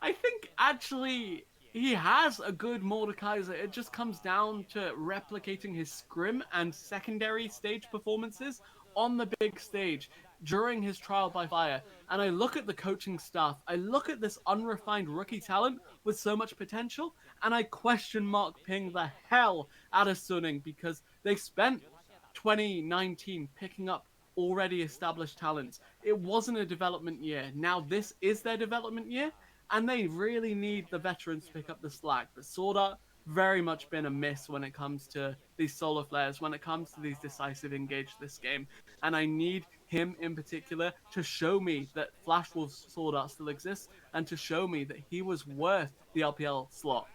I think actually he has a good Mordekaiser. It just comes down to replicating his scrim and secondary stage performances on the big stage during his trial by fire. And I look at the coaching staff, I look at this unrefined rookie talent with so much potential, and I question mark ping the hell out of Sunning because they spent 2019 picking up already established talents. It wasn't a development year. Now this is their development year, and they really need the veterans to pick up the slack. But Sword Art very much been a miss when it comes to these solo flares, when it comes to these decisive engage this game. And I need him in particular to show me that Flash Wolf's Sword Art still exists and to show me that he was worth the LPL slot.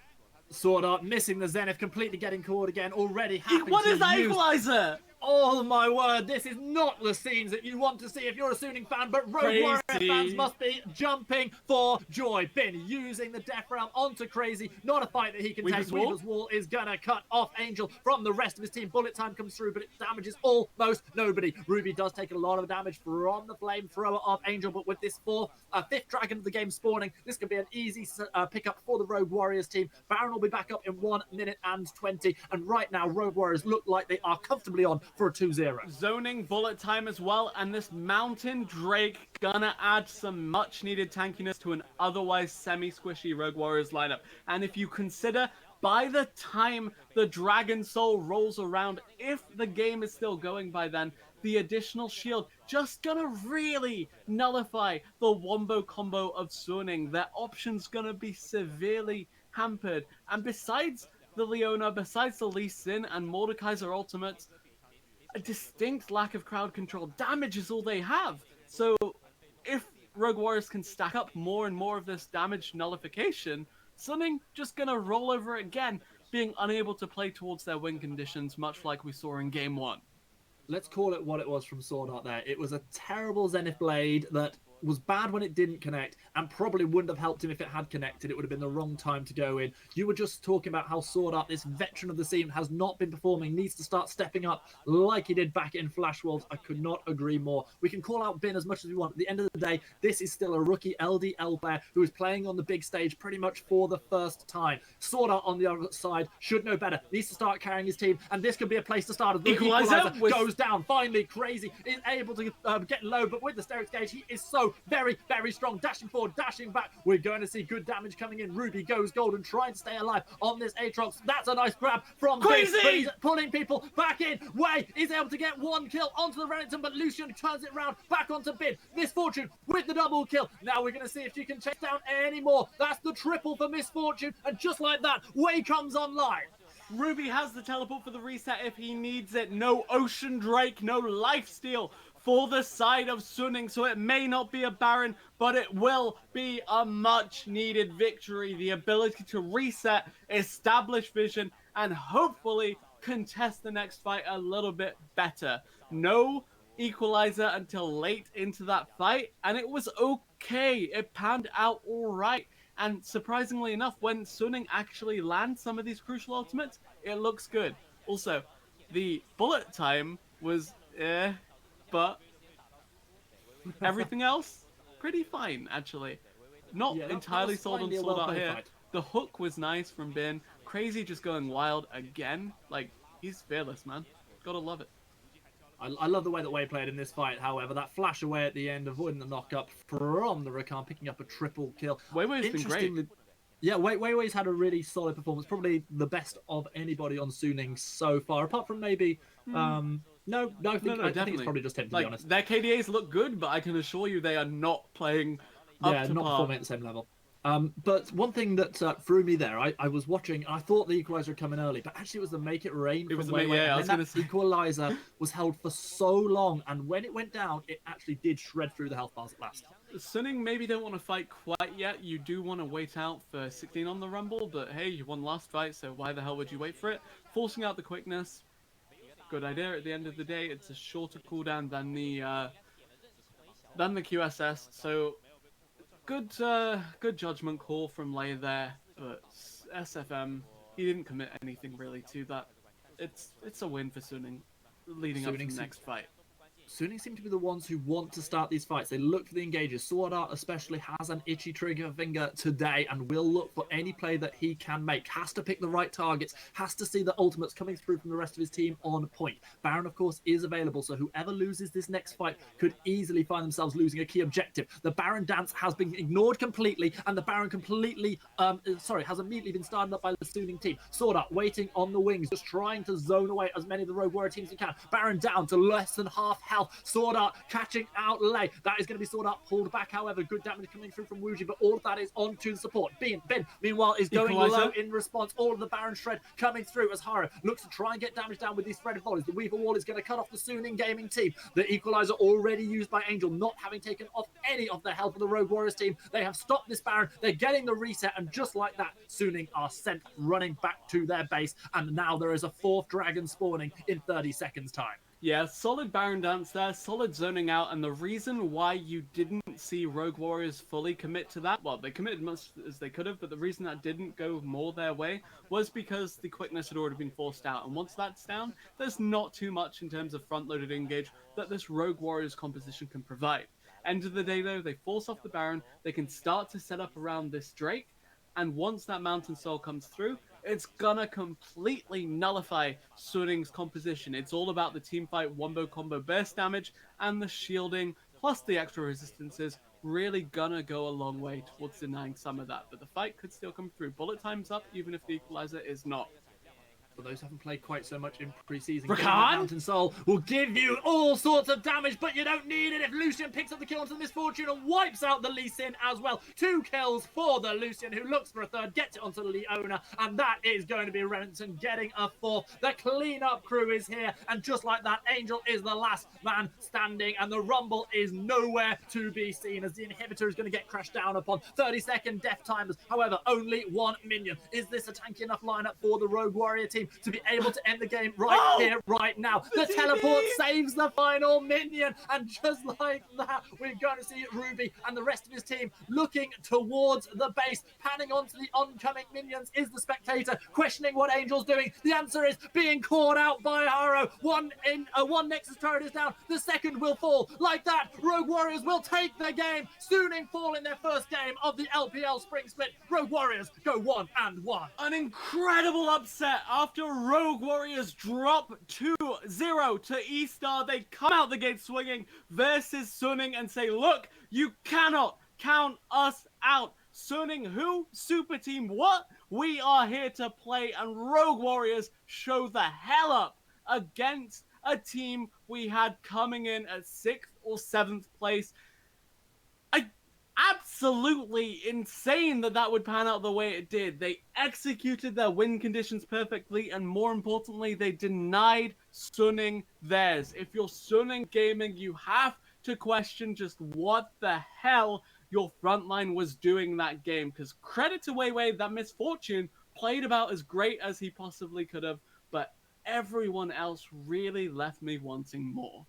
Sword Art missing the Zenith, completely getting caught again, already having What to is that use... equalizer? Oh my word, this is not the scenes that you want to see if you're a Suning fan, but Rogue Warrior fans must be jumping for joy. Bin using the Death Realm onto Crazy, not a fight that he can take. Weaver's Wall is gonna cut off Angel from the rest of his team. Bullet time comes through, but it damages almost nobody. Ruby does take a lot of damage from the flamethrower of Angel, but with this fifth dragon of the game spawning, this could be an easy pickup for the Rogue Warriors team. Baron will be back up in 1 minute and 20, and right now Rogue Warriors look like they are comfortably on for a 2-0. Zoning bullet time as well, and this Mountain Drake gonna add some much needed tankiness to an otherwise semi-squishy Rogue Warriors lineup. And if you consider by the time the Dragon Soul rolls around, if the game is still going by then, the additional shield just gonna really nullify the wombo combo of Suning. Their options gonna be severely hampered. And besides the Leona, besides the Lee Sin and Mordekaiser ultimates, a distinct lack of crowd control. Damage is all they have. So if Rogue Warriors can stack up more and more of this damage nullification, Sunning just gonna roll over again, being unable to play towards their win conditions, much like we saw in Game 1. Let's call it what it was from Sword Art there. It was a terrible Zenith Blade that was bad when it didn't connect and probably wouldn't have helped him if it had connected. It would have been the wrong time to go in. You were just talking about how Sword Art, this veteran of the scene, has not been performing, needs to start stepping up like he did back in Flash Wolves. I could not agree more. We can call out Bin as much as we want. At the end of the day, this is still a rookie LDL player who is playing on the big stage pretty much for the first time. Sword Art on the other side should know better, needs to start carrying his team, and this could be a place to start. As the equalizer goes down, finally Crazy is able to get low, but with the Sterix Gauge, he is so very, very strong. Dashing forward, dashing back. We're going to see good damage coming in. Ruby goes golden, trying to stay alive on this Aatrox. That's a nice grab from Crazy, but he's pulling people back in. Way is able to get one kill onto the Renekton, but Lucian turns it round back onto Bin. Misfortune with the double kill. Now we're going to see if she can chase down any more. That's the triple for Misfortune, and just like that, Way comes online. Ruby has the teleport for the reset if he needs it. No Ocean Drake, no lifesteal for the side of Sunning, so it may not be a Baron, but it will be a much needed victory. The ability to reset, establish vision, and hopefully contest the next fight a little bit better. No equalizer until late into that fight, and it was okay. It panned out all right. And surprisingly enough, when Sunning actually lands some of these crucial ultimates, it looks good. Also, the bullet time was but everything else, pretty fine, actually. Not entirely sold on Sword Art here. The hook was nice from Bin. Crazy just going wild again. Like, he's fearless, man. Gotta love it. I love the way that Way played in this fight, however. That flash away at the end, avoiding the knock-up from the Rakan, picking up a triple kill. Wayway's been great. Yeah, Wayway's had a really solid performance. Probably the best of anybody on Suning so far, apart from maybe... I think it's probably just him, to be honest. Their KDAs look good, but I can assure you they are not playing up to not par. performing at the same level. But one thing that threw me there, I was watching, and I thought the equalizer would come in early, but actually it was the Make It Rain. It was the that equalizer was held for so long, and when it went down, it actually did shred through the health bars at last. Sunning maybe don't want to fight quite yet. You do want to wait out for 16 on the Rumble, but hey, you won last fight, so why the hell would you wait for it? Forcing out the quickness, good idea. At the end of the day, it's a shorter cooldown than the QSS, so good judgment call from Lay there, but SFM, he didn't commit anything really to that. It's a win for Suning, leading up to the next fight. Suning seem to be the ones who want to start these fights. They look for the engages. Sword Art especially has an itchy trigger finger today and will look for any play that he can make. Has to pick the right targets. Has to see the ultimates coming through from the rest of his team on point. Baron, of course, is available, so whoever loses this next fight could easily find themselves losing a key objective. The Baron dance has been ignored completely, and the Baron completely, has immediately been started up by the Suning team. Sword Art waiting on the wings, just trying to zone away as many of the Rogue Warrior teams as can. Baron down to less than half health. Sword Art catching out Lei. That is going to be Sword Art pulled back, however. Good damage coming through from Wuji, but all of that is onto the support. Ben, meanwhile, is going low in response. All of the Baron shred coming through as Haro looks to try and get damage down with these threaded volleys. The Weaver Wall is going to cut off the Suning gaming team. The Equalizer already used by Angel, not having taken off any of the health of the Rogue Warriors team. They have stopped this Baron. They're getting the reset, and just like that, Suning are sent running back to their base, and now there is a 4th dragon spawning in 30 seconds time. Yeah, solid Baron dance there, solid zoning out, and the reason why you didn't see Rogue Warriors fully commit to that, well, they committed much as they could have, but the reason that didn't go more their way was because the quickness had already been forced out, and once that's down, there's not too much in terms of front-loaded engage that this Rogue Warriors composition can provide. End of the day, though, they force off the Baron, they can start to set up around this Drake, and once that Mountain Soul comes through, it's gonna completely nullify Suning's composition. It's all about the teamfight wombo combo burst damage, and the shielding plus the extra resistances really gonna go a long way towards denying some of that. But the fight could still come through. Bullet time's up, even if the Equalizer is not. For those who haven't played quite so much in preseason, Rakan? Mountain Soul will give you all sorts of damage, but you don't need it if Lucian picks up the kill onto the Misfortune and wipes out the Lee Sin as well. 2 kills for the Lucian, who looks for a 3rd, gets it onto the Leona, and that is going to be Renton getting a 4th. The cleanup crew is here, and just like that, Angel is the last man standing, and the Rumble is nowhere to be seen as the inhibitor is going to get crashed down upon. 30-second death timers, however, only 1 minion. Is this a tanky enough lineup for the Rogue Warrior team to be able to end the game right here, right now? The teleport saves the final minion, and just like that, we're going to see Ruby and the rest of his team looking towards the base, panning onto the oncoming minions. Is the spectator questioning what Angel's doing? The answer is being caught out by Haro. One Nexus turret is down, the 2nd will fall. Like that, Rogue Warriors will take the game. Suning fall in their 1st game of the LPL Spring Split. Rogue Warriors go 1-1. An incredible upset after Rogue Warriors drop 2-0 to E-Star. They come out the gate swinging versus Suning and say, look, you cannot count us out. Suning who? Super Team what? We are here to play, and Rogue Warriors show the hell up against a team we had coming in at 6th or 7th place. Absolutely insane that would pan out the way it did. They executed their win conditions perfectly, and more importantly, they denied Suning theirs. If you're Suning Gaming, you have to question just what the hell your frontline was doing that game, because credit to Weiwei, that Misfortune played about as great as he possibly could have, but everyone else really left me wanting more.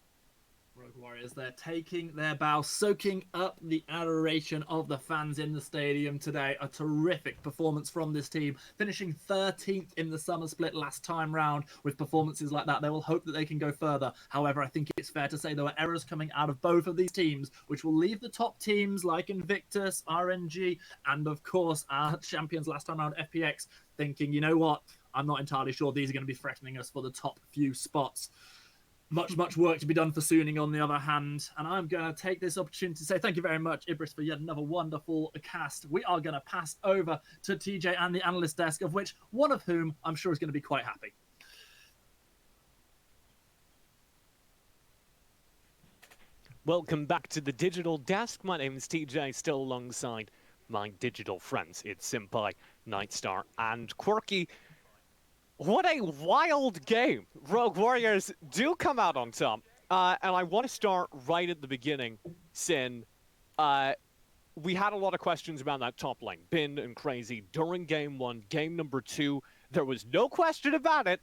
Rogue Warriors, they're taking their bow, soaking up the adoration of the fans in the stadium today. A terrific performance from this team, finishing 13th in the summer split last time round. With performances like that, they will hope that they can go further. However, I think it's fair to say there were errors coming out of both of these teams, which will leave the top teams like Invictus, RNG, and of course our champions last time round, FPX, thinking, you know what, I'm not entirely sure these are going to be threatening us for the top few spots. Much work to be done for Suning on the other hand, and I'm going to take this opportunity to say thank you very much, Ibris, for yet another wonderful cast. We are going to pass over to TJ and the analyst desk, of which one of whom I'm sure is going to be quite happy. Welcome back to the digital desk. My name is TJ, still alongside my digital friends. It's Senpai, Nightstar, and Quirky. What a wild game. Rogue Warriors do come out on top. And I want to start right at the beginning, Sin. We had a lot of questions about that top lane, Bin and Crazy, during game 1. Game number 2, there was no question about it.